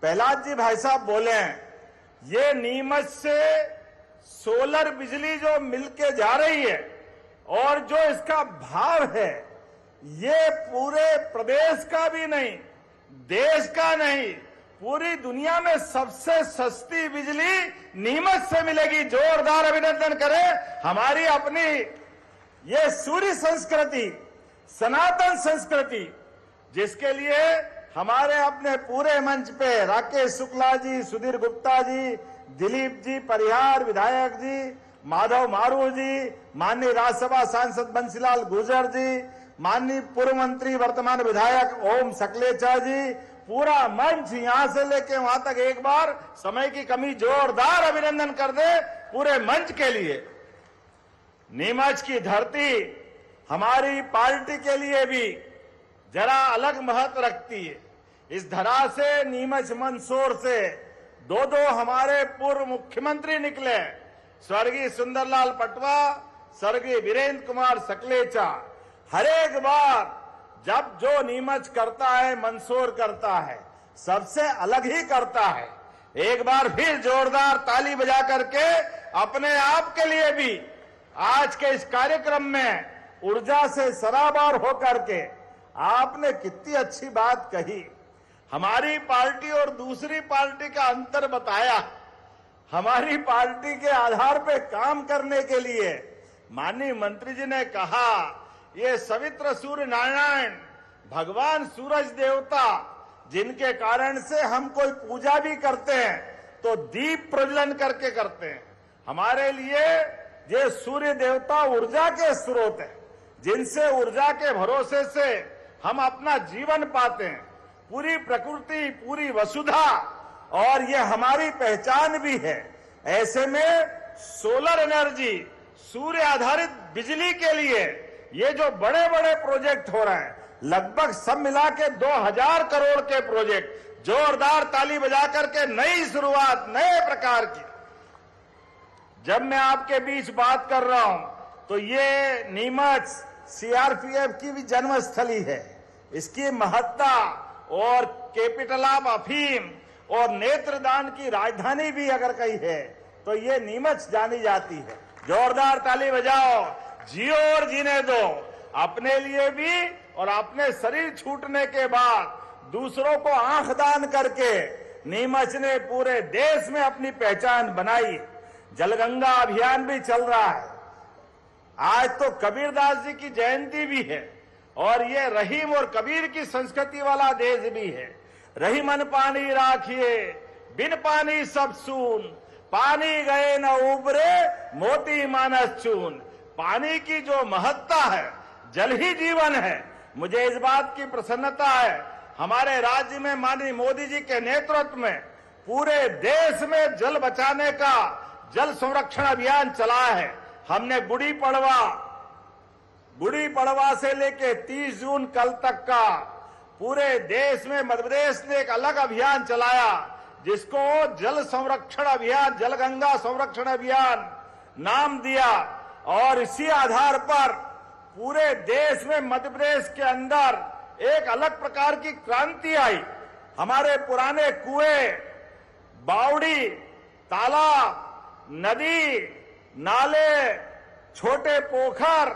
प्रहलाद जी भाई साहब बोले हैं, ये नीमच से सोलर बिजली जो मिलके जा रही है और जो इसका भाव है, ये पूरे प्रदेश का भी नहीं, देश का नहीं, पूरी दुनिया में सबसे सस्ती बिजली नीमच से मिलेगी। जोरदार अभिनंदन करें हमारी अपनी ये सूर्य संस्कृति, सनातन संस्कृति, जिसके लिए हमारे अपने पूरे मंच पे राकेश शुक्ला जी, सुधीर गुप्ता जी, दिलीप जी परिहार विधायक जी, माधव मारू जी, माननीय राज्यसभा सांसद बंसीलाल गुर्जर जी, माननीय पूर्व मंत्री वर्तमान विधायक ओम सकलेचा जी, पूरा मंच यहां से लेके वहां तक, एक बार समय की कमी, जोरदार अभिनंदन कर दे पूरे मंच के लिए। नीमच की धरती हमारी पार्टी के लिए भी जरा अलग महत्व रखती है। इस धरा से, नीमच मंदसौर से दो हमारे पूर्व मुख्यमंत्री निकले, स्वर्गीय सुंदरलाल पटवा, स्वर्गीय वीरेंद्र कुमार सकलेचा। हर एक बार जब जो नीमच करता है, मंदसौर करता है, सबसे अलग ही करता है। एक बार फिर जोरदार ताली बजा करके अपने आप के लिए भी आज के इस कार्यक्रम में ऊर्जा से सराबार होकर के आपने कितनी अच्छी बात कही। हमारी पार्टी और दूसरी पार्टी का अंतर बताया। हमारी पार्टी के आधार पे काम करने के लिए माननीय मंत्री जी ने कहा, ये सवित्र सूर्य नारायण भगवान सूरज देवता, जिनके कारण से हम कोई पूजा भी करते हैं तो दीप प्रज्वलन करके करते हैं। हमारे लिए ये सूर्य देवता ऊर्जा के स्रोत है, जिनसे ऊर्जा के भरोसे से हम अपना जीवन पाते हैं। पूरी प्रकृति, पूरी वसुधा, और ये हमारी पहचान भी है। ऐसे में सोलर एनर्जी, सूर्य आधारित बिजली के लिए ये जो बड़े बड़े प्रोजेक्ट हो रहे हैं, लगभग सब मिला के 2000 करोड़ के प्रोजेक्ट, जोरदार ताली बजा करके नई शुरुआत, नए प्रकार की। जब मैं आपके बीच बात कर रहा हूं तो ये नीमच सीआरपीएफ की भी जन्मस्थली है। इसकी महत्ता और कैपिटल ऑफ अफीम और नेत्रदान की राजधानी भी अगर कहीं है तो ये नीमच जानी जाती है। जोरदार ताली बजाओ, जियो और जीने दो, अपने लिए भी और अपने शरीर छूटने के बाद दूसरों को आंख दान करके नीमच ने पूरे देश में अपनी पहचान बनाई। जलगंगा अभियान भी चल रहा है। आज तो कबीरदास जी की जयंती भी है और ये रहीम और कबीर की संस्कृति वाला देश भी है। रहीमन पानी राखिए, बिन पानी सब सून, पानी गए न उबरे, मोती मानस चून। पानी की जो महत्ता है, जल ही जीवन है, मुझे इस बात की प्रसन्नता है, हमारे राज्य में माननीय मोदी जी के नेतृत्व में पूरे देश में जल बचाने का जल संरक्षण अभियान चला है। हमने गुड़ी पड़वा से लेके 30 जून कल तक का पूरे देश में मध्य प्रदेश ने एक अलग अभियान चलाया, जिसको जल संरक्षण अभियान, जल गंगा संरक्षण अभियान नाम दिया। और इसी आधार पर पूरे देश में मध्य प्रदेश के अंदर एक अलग प्रकार की क्रांति आई। हमारे पुराने कुएं, बावड़ी, तालाब, नदी, नाले, छोटे पोखर,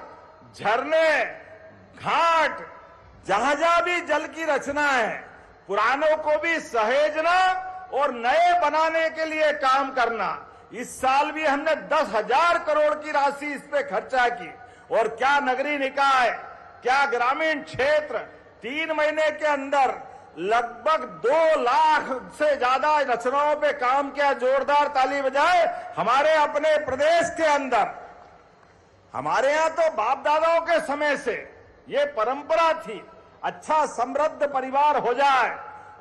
झरने, घाट, जहां भी जल की रचना है, पुरानों को भी सहेजना और नए बनाने के लिए काम करना। इस साल भी हमने 10,000 करोड़ की राशि इस पे खर्चा की। और क्या नगरीय निकाय, क्या ग्रामीण क्षेत्र 3 महीने के अंदर लगभग 2 लाख से ज्यादा रचनाओं पे काम किया। जोरदार ताली बजाए हमारे अपने प्रदेश के अंदर। हमारे यहां तो बाप दादाओं के समय से ये परंपरा थी, अच्छा समृद्ध परिवार हो जाए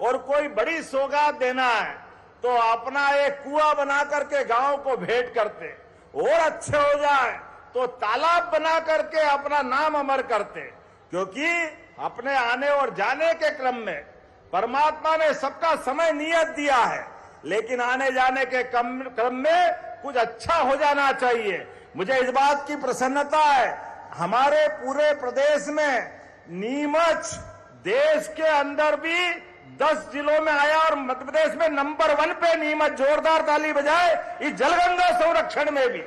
और कोई बड़ी सौगात देना है तो अपना एक कुआं बना करके गांव को भेंट करते, और अच्छे हो जाए तो तालाब बना करके अपना नाम अमर करते। क्योंकि अपने आने और जाने के क्रम में परमात्मा ने सबका समय नियत दिया है, लेकिन आने जाने के क्रम में कुछ अच्छा हो जाना चाहिए। मुझे इस बात की प्रसन्नता है, हमारे पूरे प्रदेश में नीमच देश के अंदर भी 10 जिलों में आया और मध्य प्रदेश में नंबर 1 पे नीमच। जोरदार ताली बजाए इस जलगंगा संरक्षण में भी।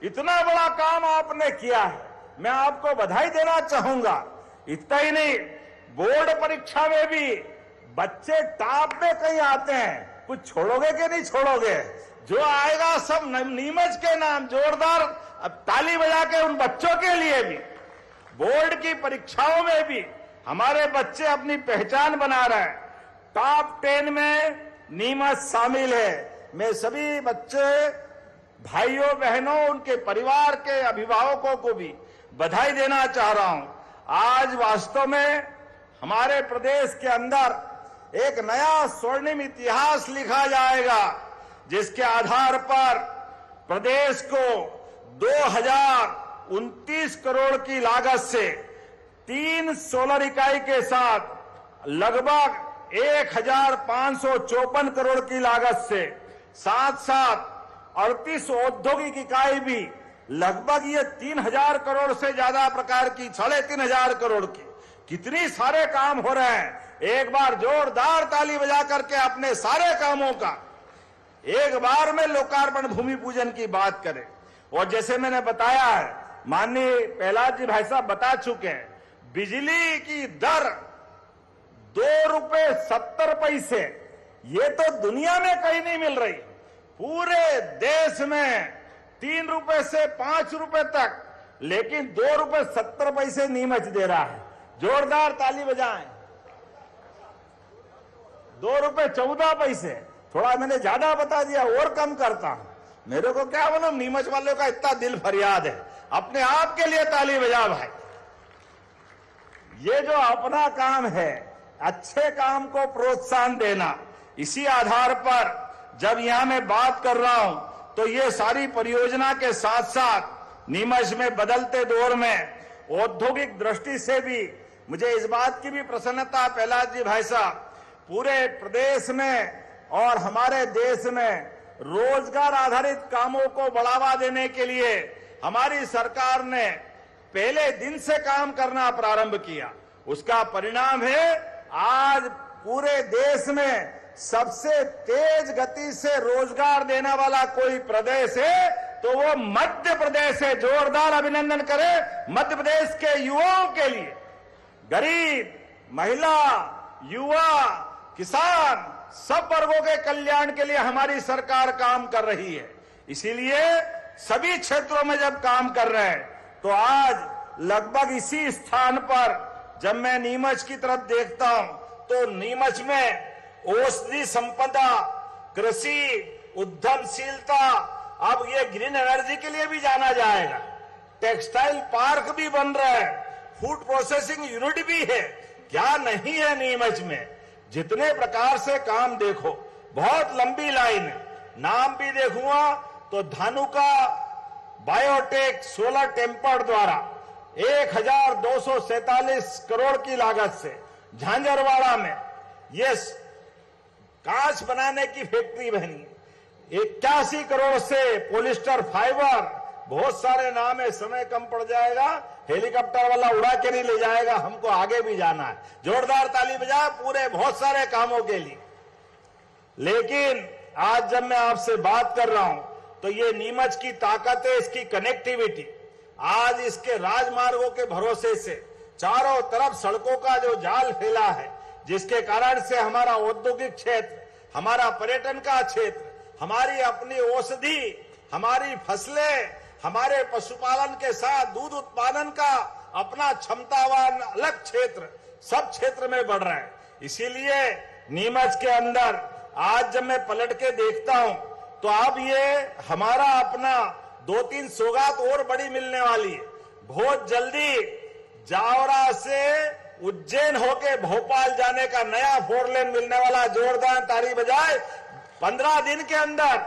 इतना बड़ा काम आपने किया है, मैं आपको बधाई देना चाहूंगा। इतना ही नहीं, बोर्ड परीक्षा में भी बच्चे टॉप में कहीं आते हैं, कुछ छोड़ोगे कि नहीं छोड़ोगे? जो आएगा सब नीमच के नाम। जोरदार ताली बजा के उन बच्चों के लिए भी। बोर्ड की परीक्षाओं में भी हमारे बच्चे अपनी पहचान बना रहे हैं। टॉप 10 में नीमच शामिल है। मैं सभी बच्चे भाइयों बहनों, उनके परिवार के अभिभावकों को भी बधाई देना चाह रहा हूं। आज वास्तव में हमारे प्रदेश के अंदर एक नया स्वर्णिम इतिहास लिखा जाएगा, जिसके आधार पर प्रदेश को 2029 करोड़ की लागत से 3 सोलर इकाई के साथ लगभग 1,554 करोड़ की लागत से, साथ 38 औद्योगिक इकाई भी लगभग ये 3,000 करोड़ से ज्यादा प्रकार की, 3,500 करोड़ की, कितनी सारे काम हो रहे हैं। एक बार जोरदार ताली बजा करके अपने सारे कामों का एक बार में लोकार्पण भूमि पूजन की बात करें। और जैसे मैंने बताया है, माननीय प्रहलाद जी भाई साहब बता चुके हैं, बिजली की दर 2 रुपए 70 पैसे, ये तो दुनिया में कहीं नहीं मिल रही। पूरे देश में 3 रुपए से 5 रुपए तक, लेकिन 2 रुपए 70 पैसे नीमच दे रहा है। जोरदार ताली बजाएं। 2 रुपए 14 पैसे, थोड़ा मैंने ज्यादा बता दिया, और कम करता हूं। मेरे को क्या मालूम, नीमच वालों का इतना दिल फरियाद है। अपने आप के लिए ताली बजा भाई। ये जो अपना काम है, अच्छे काम को प्रोत्साहन देना, इसी आधार पर जब यहां मैं बात कर रहा हूं तो ये सारी परियोजना के साथ साथ नीमच में बदलते दौर में औद्योगिक दृष्टि से भी मुझे इस बात की भी प्रसन्नता, प्रहलाद जी भाई साहब, पूरे प्रदेश में और हमारे देश में रोजगार आधारित कामों को बढ़ावा देने के लिए हमारी सरकार ने पहले दिन से काम करना प्रारंभ किया। उसका परिणाम है आज पूरे देश में सबसे तेज गति से रोजगार देने वाला कोई प्रदेश है तो वो मध्य प्रदेश है। जोरदार अभिनंदन करें मध्य प्रदेश के युवाओं के लिए। गरीब, महिला, युवा, किसान, सब वर्गों के कल्याण के लिए हमारी सरकार काम कर रही है। इसीलिए सभी क्षेत्रों में जब काम कर रहे हैं तो आज लगभग इसी स्थान पर जब मैं नीमच की तरफ देखता हूं तो नीमच में औषधि संपदा, कृषि, उद्यमशीलता, अब ये ग्रीन एनर्जी के लिए भी जाना जाएगा। टेक्सटाइल पार्क भी बन रहा है, फूड प्रोसेसिंग यूनिट भी है, क्या नहीं है नीमच में। जितने प्रकार से काम देखो, बहुत लंबी लाइन है। नाम भी देखूंगा तो धानुका बायोटेक सोलर टेम्पर द्वारा 1247 करोड़ की लागत से झांझरवाड़ा में ये कांच बनाने की फैक्ट्री बनी। 81 करोड़ से पॉलिस्टर फाइबर, बहुत सारे नाम है, समय कम पड़ जाएगा, हेलीकॉप्टर वाला उड़ा के नहीं ले जाएगा, हमको आगे भी जाना है। जोरदार ताली बजाए पूरे बहुत सारे कामों के लिए। लेकिन आज जब मैं आपसे बात कर रहा हूं तो ये नीमच की ताकत है, इसकी कनेक्टिविटी। आज इसके राजमार्गों के भरोसे से चारों तरफ सड़कों का जो जाल फैला है, जिसके कारण से हमारा औद्योगिक क्षेत्र, हमारा पर्यटन का क्षेत्र, हमारी अपनी औषधि, हमारी फसलें, हमारे पशुपालन के साथ दूध उत्पादन का अपना क्षमतावान अलग क्षेत्र, सब क्षेत्र में बढ़ रहा है। इसीलिए नीमच के अंदर आज जब मैं पलट के देखता हूं तो अब ये हमारा अपना 2-3 सौगात और बड़ी मिलने वाली है। बहुत जल्दी जावरा से उज्जैन होके भोपाल जाने का नया 4 लेन मिलने वाला। जोरदार ताली बजाए। 15 दिन के अंदर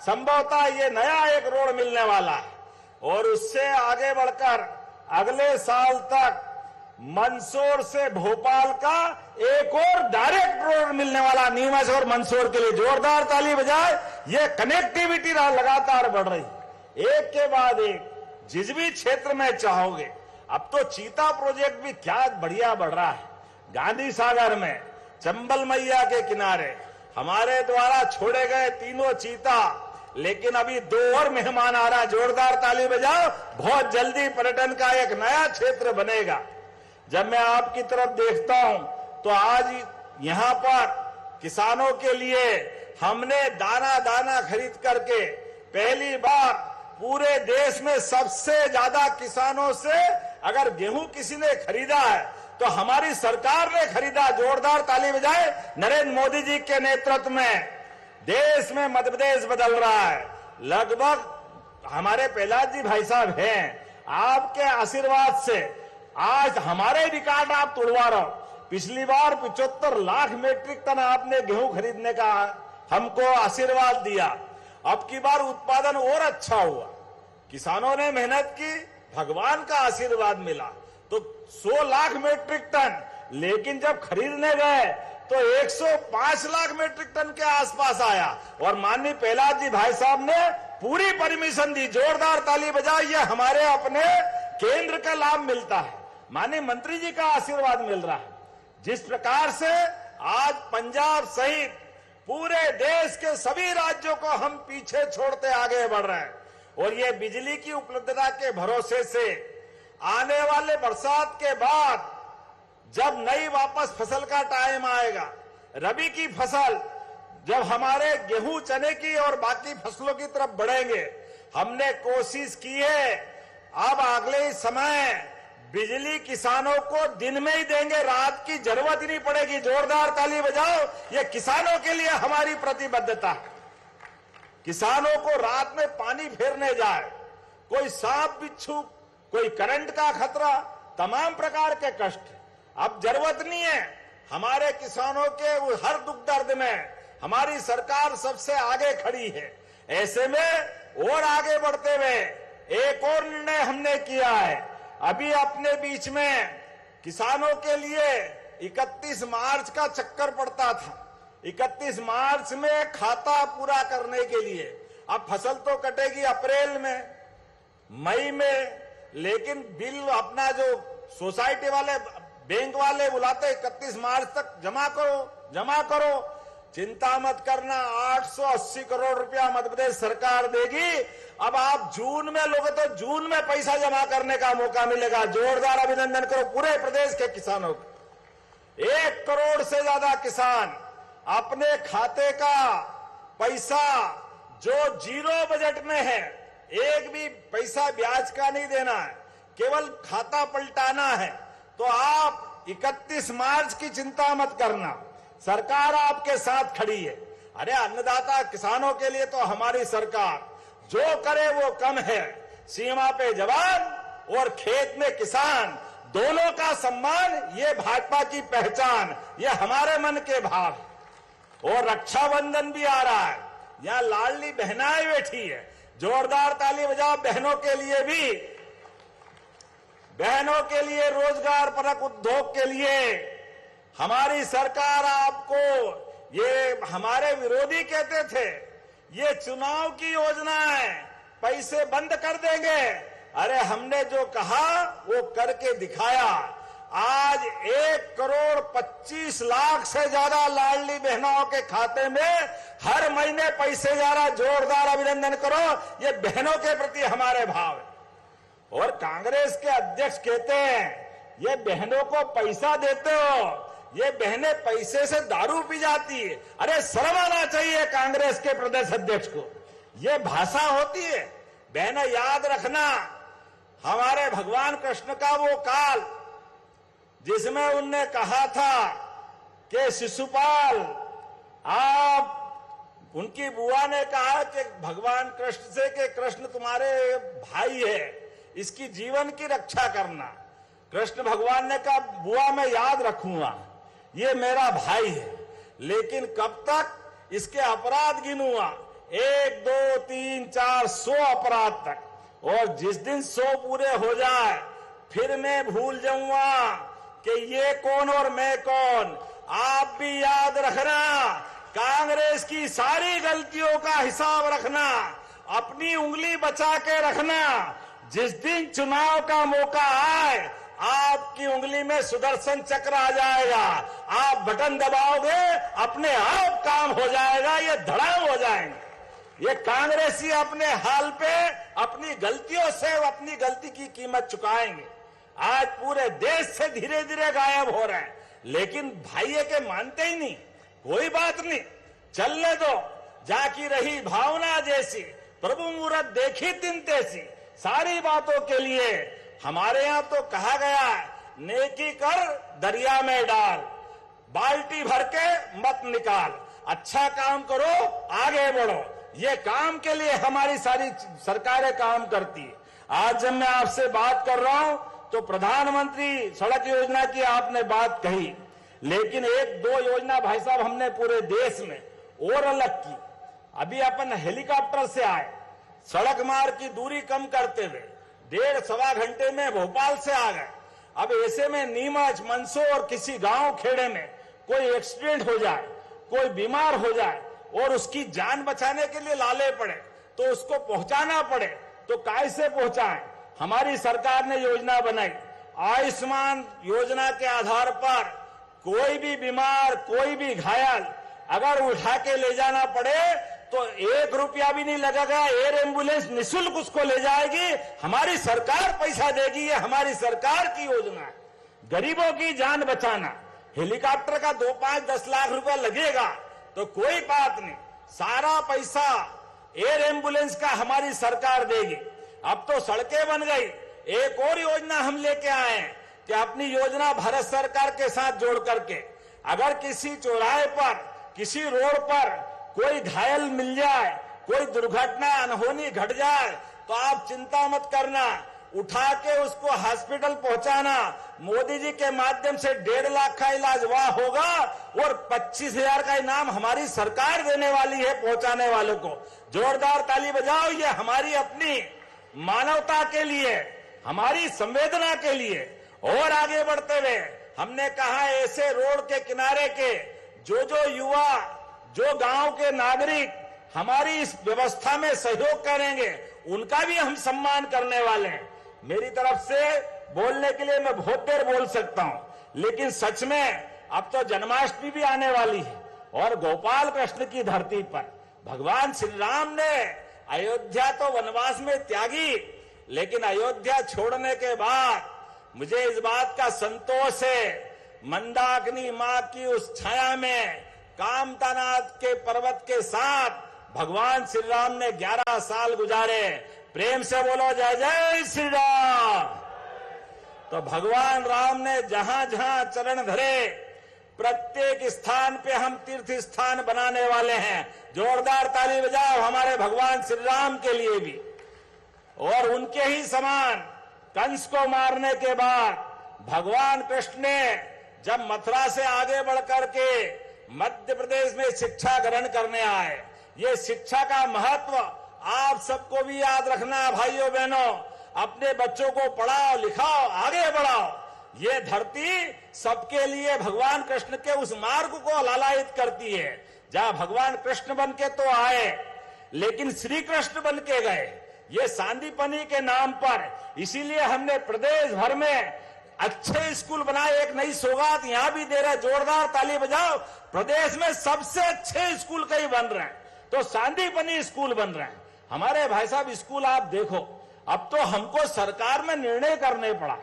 संभवतः ये नया एक रोड मिलने वाला है और उससे आगे बढ़कर अगले साल तक मंदसौर से भोपाल का एक और डायरेक्ट रोड मिलने वाला नीमच और मंदसौर के लिए। जोरदार ताली बजाए। ये कनेक्टिविटी लगातार बढ़ रही है, एक के बाद एक। जिस भी क्षेत्र में चाहोगे, अब तो चीता प्रोजेक्ट भी क्या बढ़िया बढ़ रहा है। गांधी सागर में चंबल मैया के किनारे हमारे द्वारा छोड़े गए 3 चीता, लेकिन अभी 2 और मेहमान आ रहा। जोरदार ताली बजाओ। बहुत जल्दी पर्यटन का एक नया क्षेत्र बनेगा। जब मैं आपकी तरफ देखता हूं तो आज यहां पर किसानों के लिए हमने दाना दाना खरीद करके पहली बार पूरे देश में सबसे ज्यादा किसानों से अगर गेहूं किसी ने खरीदा है तो हमारी सरकार ने खरीदा। जोरदार ताली बजाए। नरेंद्र मोदी जी के नेतृत्व में देश में मध्य प्रदेश बदल रहा है। लगभग हमारे प्रहलाद जी भाई साहब हैं, आपके आशीर्वाद से आज हमारे रिकॉर्ड आप तोड़वा रहे हो। पिछली बार 75 लाख मीट्रिक टन आपने गेहूं खरीदने का हमको आशीर्वाद दिया। अब की बार उत्पादन और अच्छा हुआ। किसानों ने मेहनत की, भगवान का आशीर्वाद मिला तो 100 लाख मीट्रिक टन, लेकिन जब खरीदने गए तो 105 लाख मीट्रिक टन के आसपास आया और माननीय प्रहलाद जी भाई साहब ने पूरी परमिशन दी। जोरदार ताली बजाइए। ये हमारे अपने केंद्र का लाभ मिलता है, माननीय मंत्री जी का आशीर्वाद मिल रहा है। जिस प्रकार से आज पंजाब सहित पूरे देश के सभी राज्यों को हम पीछे छोड़ते आगे बढ़ रहे हैं और ये बिजली की उपलब्धता के भरोसे से आने वाले बरसात के बाद जब नई वापस फसल का टाइम आएगा, रबी की फसल जब हमारे गेहूं चने की और बाकी फसलों की तरफ बढ़ेंगे, हमने कोशिश की है अब अगले समय बिजली किसानों को दिन में ही देंगे, रात की जरूरत ही नहीं पड़ेगी। जोरदार ताली बजाओ। ये किसानों के लिए हमारी प्रतिबद्धता है। किसानों को रात में पानी फेरने जाए, कोई सांप बिच्छू, कोई करंट का खतरा, तमाम प्रकार के कष्ट अब जरूरत नहीं है। हमारे किसानों के हर दुख दर्द में हमारी सरकार सबसे आगे खड़ी है। ऐसे में और आगे बढ़ते हुए एक और निर्णय हमने किया है। अभी अपने बीच में किसानों के लिए 31 मार्च का चक्कर पड़ता था। 31 मार्च में खाता पूरा करने के लिए अब फसल तो कटेगी अप्रैल में, मई में, लेकिन बिल अपना जो सोसाइटी वाले बैंक वाले बुलाते 31 मार्च तक जमा करो। चिंता मत करना, 880 करोड़ रुपया मध्य प्रदेश सरकार देगी। अब आप जून में लोगे तो जून में पैसा जमा करने का मौका मिलेगा। जोरदार अभिनंदन करो पूरे प्रदेश के किसानों को। 1 करोड़ से ज्यादा किसान अपने खाते का पैसा जो 0 बजट में है, एक भी पैसा ब्याज का नहीं देना है, केवल खाता पलटाना है। तो आप 31 मार्च की चिंता मत करना, सरकार आपके साथ खड़ी है। अरे अन्नदाता किसानों के लिए तो हमारी सरकार जो करे वो कम है। सीमा पे जवान और खेत में किसान दोनों का सम्मान, ये भाजपा की पहचान, ये हमारे मन के भाव। और रक्षाबंधन भी आ रहा है, यहां लाडली बहनाएं बैठी है, जोरदार ताली बजाओ बहनों के लिए भी, बहनों के लिए, रोजगार परक उद्योग के लिए। हमारी सरकार आपको, ये हमारे विरोधी कहते थे ये चुनाव की योजना है, पैसे बंद कर देंगे। अरे हमने जो कहा वो करके दिखाया। आज 1,25,00,000 से ज्यादा लाडली बहनों के खाते में हर महीने पैसे जा रहा। जोरदार अभिनंदन करो, ये बहनों के प्रति हमारे भाव है। और कांग्रेस के अध्यक्ष कहते हैं ये बहनों को पैसा देते हो, ये बहनें पैसे से दारू पी जाती है। अरे शर्म आना चाहिए कांग्रेस के प्रदेश अध्यक्ष को, ये भाषा होती है। बहनें याद रखना, हमारे भगवान कृष्ण का वो काल जिसमें उनने कहा था कि शिशुपाल, आप, उनकी बुआ ने कहा कि भगवान कृष्ण से कि कृष्ण तुम्हारे भाई है, इसकी जीवन की रक्षा करना। कृष्ण भगवान ने कहा बुआ मैं याद रखूंगा, ये मेरा भाई है, लेकिन कब तक इसके अपराध गिनूंगा, 1, 2, 3, 4, 100 अपराध तक। और जिस दिन 100 पूरे हो जाए फिर मैं भूल जाऊंगा कि ये कौन और मैं कौन। आप भी याद रखना, कांग्रेस की सारी गलतियों का हिसाब रखना, अपनी उंगली बचा के रखना। जिस दिन चुनाव का मौका आए आपकी उंगली में सुदर्शन चक्र आ जाएगा, आप बटन दबाओगे अपने आप काम हो जाएगा, ये धड़ाम हो जाएंगे। ये कांग्रेसी अपने हाल पे अपनी गलतियों से अपनी गलती की कीमत चुकाएंगे। आज पूरे देश से धीरे धीरे गायब हो रहे हैं, लेकिन भाइये के मानते ही नहीं। कोई बात नहीं, चलने दो, जाकी रही भावना जैसी, प्रभु मुहूर्त देखी दिन तैसी। सारी बातों के लिए हमारे यहां तो कहा गया है, नेकी कर दरिया में डाल, बाल्टी भर के मत निकाल। अच्छा काम करो, आगे बढ़ो, ये काम के लिए हमारी सारी सरकारें काम करती है। आज जब मैं आपसे बात कर रहा हूं तो प्रधानमंत्री सड़क योजना की आपने बात कही, लेकिन 1-2 योजना भाई साहब हमने पूरे देश में और अलग की। अभी अपन हेलीकॉप्टर से आए, सड़क मार्ग की दूरी कम करते हुए 1.5-1.25 घंटे में भोपाल से आ गए। अब ऐसे में नीमच, मंदसौर, किसी गांव खेड़े में कोई एक्सीडेंट हो जाए, कोई बीमार हो जाए और उसकी जान बचाने के लिए लाले पड़े तो उसको पहुंचाना पड़े, तो कैसे पहुंचाएं? हमारी सरकार ने योजना बनाई, आयुष्मान योजना के आधार पर कोई भी बीमार, कोई भी घायल अगर उठा के ले जाना पड़े तो 1 रुपया भी नहीं लगेगा, एयर एम्बुलेंस निःशुल्क उसको ले जाएगी, हमारी सरकार पैसा देगी। ये हमारी सरकार की योजना है। गरीबों की जान बचाना, हेलीकॉप्टर का 2, 5, 10 लाख रुपया लगेगा तो कोई बात नहीं, सारा पैसा एयर एम्बुलेंस का हमारी सरकार देगी। अब तो सड़कें बन गई, एक और योजना हम लेके आए हैं कि अपनी योजना भारत सरकार के साथ जोड़ करके अगर किसी चौराहे पर, किसी रोड पर कोई घायल मिल जाए, कोई दुर्घटना अनहोनी घट जाए तो आप चिंता मत करना, उठा के उसको हॉस्पिटल पहुंचाना। मोदी जी के माध्यम से 1.5 लाख का इलाज वहां होगा और 25,000 का इनाम हमारी सरकार देने वाली है पहुंचाने वालों को। जोरदार ताली बजाओ, ये हमारी अपनी मानवता के लिए, हमारी संवेदना के लिए। और आगे बढ़ते हुए हमने कहा ऐसे रोड के किनारे के जो युवा, जो गांव के नागरिक हमारी इस व्यवस्था में सहयोग करेंगे उनका भी हम सम्मान करने वाले हैं। मेरी तरफ से बोलने के लिए मैं बहुत देर बोल सकता हूं, लेकिन सच में अब तो जन्माष्टमी भी आने वाली है और गोपाल कृष्ण की धरती पर भगवान श्री राम ने अयोध्या तो वनवास में त्यागी, लेकिन अयोध्या छोड़ने के बाद मुझे इस बात का संतोष है, मंदाकिनी मां की उस छाया में कामतानाथ के पर्वत के साथ भगवान श्री राम ने 11 साल गुजारे। प्रेम से बोलो जय जय श्री राम। तो भगवान राम ने जहां जहां चरण धरे, प्रत्येक स्थान पे हम तीर्थ स्थान बनाने वाले हैं। जोरदार ताली बजाओ हमारे भगवान श्री राम के लिए भी। और उनके ही समान कंस को मारने के बाद भगवान कृष्ण ने जब मथुरा से आगे बढ़कर के मध्य प्रदेश में शिक्षा ग्रहण करने आए, ये शिक्षा का महत्व आप सबको भी याद रखना भाइयों बहनों। अपने बच्चों को पढ़ाओ लिखाओ आगे बढ़ाओ। ये धरती सबके लिए भगवान कृष्ण के उस मार्ग को लालायित करती है जहां भगवान कृष्ण बन के तो आए लेकिन श्री कृष्ण बन के गए, ये सांदीपनी के नाम पर। इसीलिए हमने प्रदेश भर में अच्छे स्कूल बनाए। एक नई सौगात यहां भी दे रहे, जोरदार ताली बजाओ। प्रदेश में सबसे अच्छे स्कूल कई बन रहे हैं, तो सांदीपनी स्कूल बन रहे हैं हमारे भाई साहब। स्कूल आप देखो, अब तो हमको सरकार में निर्णय करने पड़ा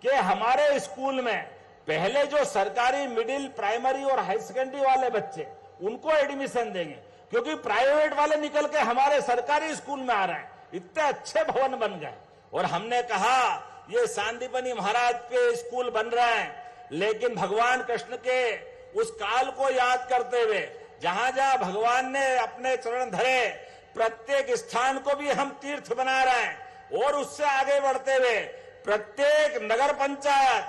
कि हमारे स्कूल में पहले जो सरकारी मिडिल प्राइमरी और हाई सेकेंडरी वाले बच्चे उनको एडमिशन देंगे, क्योंकि प्राइवेट वाले निकल के हमारे सरकारी स्कूल में आ रहे हैं। इतने अच्छे भवन बन गए। और हमने कहा ये सांदीपनी महाराज के स्कूल बन रहे हैं, लेकिन भगवान कृष्ण के उस काल को याद करते हुए जहां जहां भगवान ने अपने चरण धरे, प्रत्येक स्थान को भी हम तीर्थ बना रहे हैं। और उससे आगे बढ़ते हुए प्रत्येक नगर पंचायत,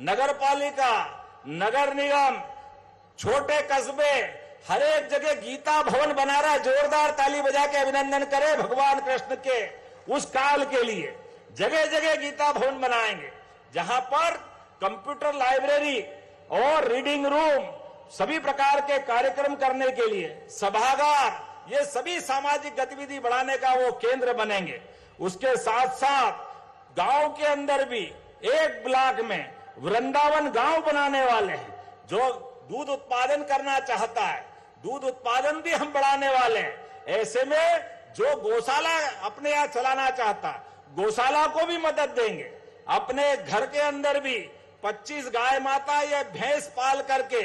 नगर पालिका, नगर निगम, छोटे कस्बे, हर एक जगह गीता भवन बना रहा है। जोरदार ताली बजा के अभिनंदन करें भगवान कृष्ण के उस काल के लिए। जगह जगह गीता भवन बनाएंगे जहां पर कंप्यूटर लाइब्रेरी और रीडिंग रूम, सभी प्रकार के कार्यक्रम करने के लिए सभागार, ये सभी सामाजिक गतिविधि बढ़ाने का वो केंद्र बनेंगे। उसके साथ साथ गांव के अंदर भी एक ब्लॉक में वृंदावन गांव बनाने वाले हैं। जो दूध उत्पादन करना चाहता है, दूध उत्पादन भी हम बढ़ाने वाले हैं। ऐसे में जो गौशाला अपने यहां चलाना चाहता है, गौशाला को भी मदद देंगे। अपने घर के अंदर भी 25 गाय माता या भैंस पाल करके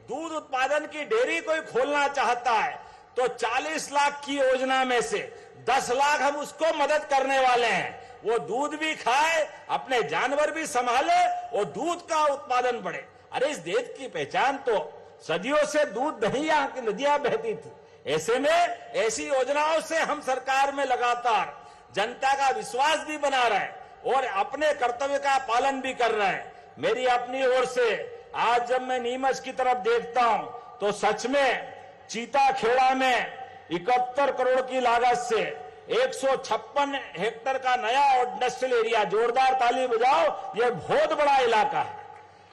दूध उत्पादन की डेयरी कोई खोलना चाहता है, तो 40 लाख की योजना में से 10 लाख हम उसको मदद करने वाले हैं। वो दूध भी खाए, अपने जानवर भी संभाले और दूध का उत्पादन बढ़े। अरे इस देश की पहचान तो सदियों से दूध दही यहाँ की नदियां बहती थी। ऐसे में ऐसी योजनाओं से हम सरकार में लगातार जनता का विश्वास भी बना रहे हैं और अपने कर्तव्य का पालन भी कर रहे हैं। मेरी अपनी ओर से आज जब मैं नीमच की तरफ देखता हूं तो सच में चीता खेड़ा में 71 करोड़ की लागत से 156 हेक्टेयर का नया इंडस्ट्रियल एरिया, जोरदार ताली बजाओ, ये बहुत बड़ा इलाका है।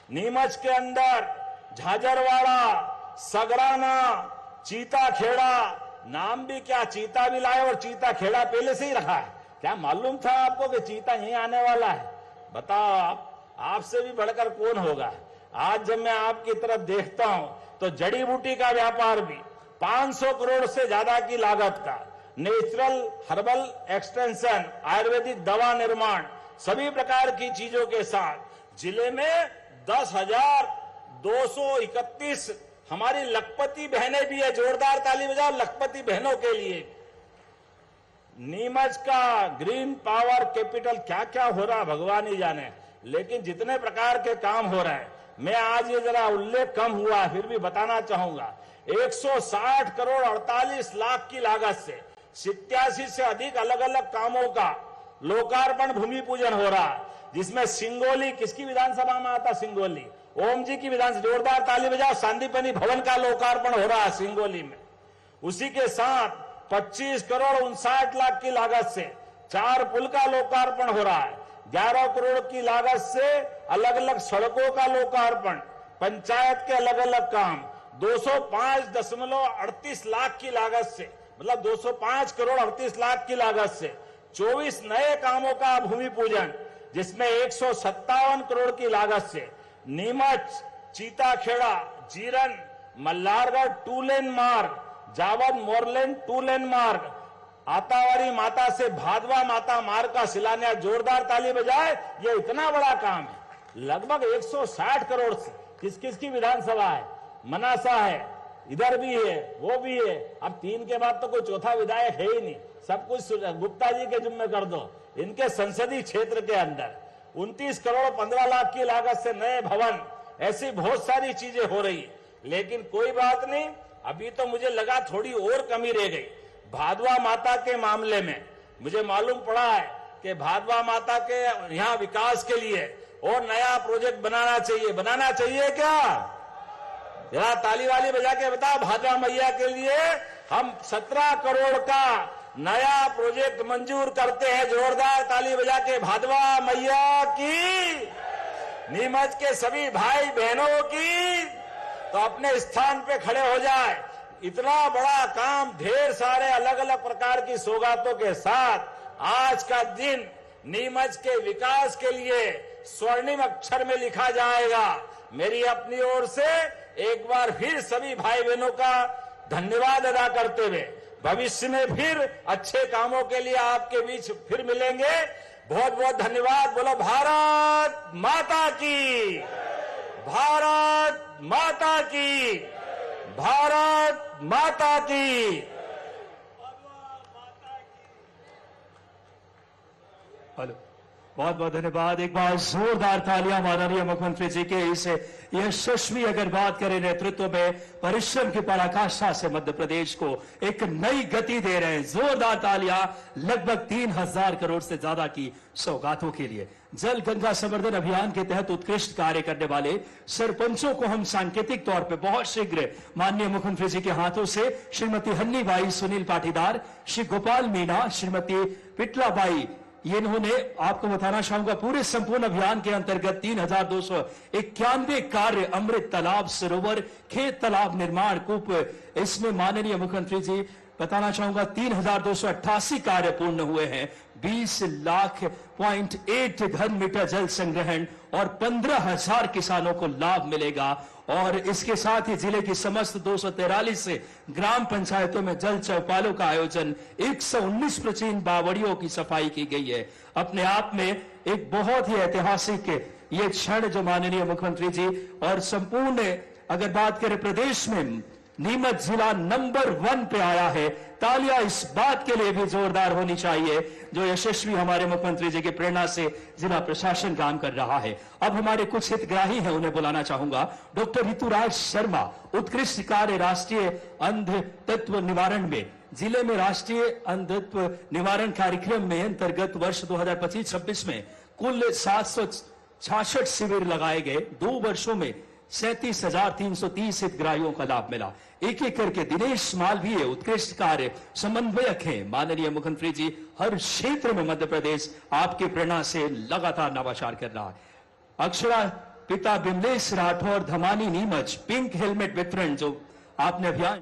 नीमच के अंदर झाझरवाड़ा, सगराना, चीता खेड़ा, नाम भी क्या चीता भी लाए और चीता खेड़ा पहले से ही रखा है। क्या मालूम था आपको कि चीता यहीं आने वाला है? बताओ आपसे भी बढ़कर कौन होगा। आज जब मैं आपकी तरफ देखता हूं तो जड़ी बूटी का व्यापार भी 500 करोड़ से ज्यादा की लागत का, नेचुरल हर्बल एक्सटेंशन, आयुर्वेदिक दवा निर्माण, सभी प्रकार की चीजों के साथ जिले में 10,231 हमारी लखपति बहनें भी है। जोरदार ताली बजाओ लखपति बहनों के लिए। नीमच का ग्रीन पावर कैपिटल क्या क्या हो रहा है भगवान ही जाने, लेकिन जितने प्रकार के काम हो रहे हैं, मैं आज ये जरा उल्लेख कम हुआ फिर भी बताना चाहूंगा। 160 करोड़ 48 लाख की लागत से 87 से अधिक अलग अलग कामों का लोकार्पण भूमि पूजन हो रहा है, जिसमें सिंगोली, किसकी विधानसभा में आता सिंगोली, ओम जी की विधानसभा, जोरदार ताली बजाओ, सांदीपनी भवन का लोकार्पण हो रहा है सिंगोली में। उसी के साथ 25 करोड़ 59 लाख की लागत से 4 पुल का लोकार्पण हो रहा है। 11 करोड़ की लागत से अलग अलग सड़कों का लोकार्पण, पंचायत के अलग अलग काम, 205.38 लाख की लागत से, मतलब 205 करोड़ 38 लाख की लागत से 24 नए कामों का भूमि पूजन, जिसमें 157 करोड़ की लागत से नीमच, चीताखेड़ा, जीरन, मल्हारगढ़ 2 लेन मार्ग, जावद मोरलेन 2 लेन मार्ग, आतावारी माता से भादवा माता मार्ग का शिलान्यास, जोरदार ताली बजाए। ये इतना बड़ा काम है, लगभग 160 करोड़ से। किस किस की विधानसभा है? मनासा है, इधर भी है, वो भी है। अब 3 के बाद तो कोई चौथा विधायक है ही नहीं, सब कुछ गुप्ता जी के जिम्मे कर दो। इनके संसदीय क्षेत्र के अंदर 29 करोड़ 15 लाख की लागत से नए भवन, ऐसी बहुत सारी चीजें हो रही। लेकिन कोई बात नहीं, अभी तो मुझे लगा थोड़ी और कमी रह गई। भादवा माता के मामले में मुझे मालूम पड़ा है कि भादवा माता के यहाँ विकास के लिए और नया प्रोजेक्ट बनाना चाहिए क्या? जरा ताली वाली बजा के बताओ, भादरा मैया के लिए हम 17 करोड़ का नया प्रोजेक्ट मंजूर करते हैं। जोरदार ताली बजा के भादवा मैया की, नीमच के सभी भाई बहनों की। तो अपने स्थान पे खड़े हो जाए। इतना बड़ा काम ढेर सारे अलग अलग प्रकार की सौगातों के साथ आज का दिन नीमच के विकास के लिए स्वर्णिम अक्षर में लिखा जाएगा। मेरी अपनी ओर से एक बार फिर सभी भाई बहनों का धन्यवाद अदा करते हुए भविष्य में फिर अच्छे कामों के लिए आपके बीच फिर मिलेंगे। बहुत बहुत धन्यवाद। बोलो भारत माता की, भारत माता की, भारत माता की। हेलो, बहुत बहुत धन्यवाद। एक बार जोरदार तालियां माननीय मुख्यमंत्री जी के इस यशस्वी, अगर बात करें नेतृत्व में, परिश्रम की पराकाष्ठा से मध्य प्रदेश को एक नई गति दे रहे हैं। जोरदार तालियां लगभग 3000 करोड़ से ज्यादा की सौगातों के लिए। जल गंगा संवर्धन अभियान के तहत उत्कृष्ट कार्य करने वाले सरपंचों को हम सांकेतिक तौर पे बहुत शीघ्र माननीय मुख्यमंत्री जी के हाथों से श्रीमती हन्नी बाई सुनील पाटीदार, श्री गोपाल मीणा, श्रीमती पिटला बाई, ये इन्होंने आपको बताना चाहूंगा पूरे संपूर्ण अभियान के अंतर्गत 3291 कार्य, अमृत तालाब, सरोवर, खेत तालाब निर्माण, कूप, इसमें माननीय मुख्यमंत्री जी बताना चाहूंगा 3288 कार्य पूर्ण हुए हैं। 20,08 घन मीटर जल संग्रहण और 15,000 किसानों को लाभ मिलेगा। और इसके साथ ही जिले की समस्त 243 ग्राम पंचायतों में जल चौपालों का आयोजन, 119 प्राचीन बावड़ियों की सफाई की गई है। अपने आप में एक बहुत ही ऐतिहासिक ये क्षण जो माननीय मुख्यमंत्री जी और संपूर्ण, अगर बात करें प्रदेश में, नीमच जिला नंबर 1 पे आया है। तालियां इस बात के लिए भी जोरदार होनी चाहिए जो यशस्वी हमारे मुख्यमंत्री जी की प्रेरणा से जिला प्रशासन काम कर रहा है। अब हमारे कुछ हितग्राही हैं, उन्हें बुलाना चाहूंगा। डॉक्टर ऋतुराज शर्मा, उत्कृष्ट कार्य राष्ट्रीय अंधत्व निवारण में, जिले में राष्ट्रीय अंधत्व निवारण कार्यक्रम में अंतर्गत वर्ष 2025-26 में कुल 766 शिविर लगाए गए। 2 वर्षों में 37,330 हितग्राहियों का लाभ मिला। एक एक करके दिनेश मालवीय उत्कृष्ट कार्य समन्वयक हैं। माननीय मुख्यमंत्री जी हर क्षेत्र में मध्य प्रदेश आपकी प्रेरणा से लगातार नवाचार कर रहा है। अक्षरा पिता बिमलेश राठौर, धमानी, नीमच, पिंक हेलमेट वितरण जो आपने अभियान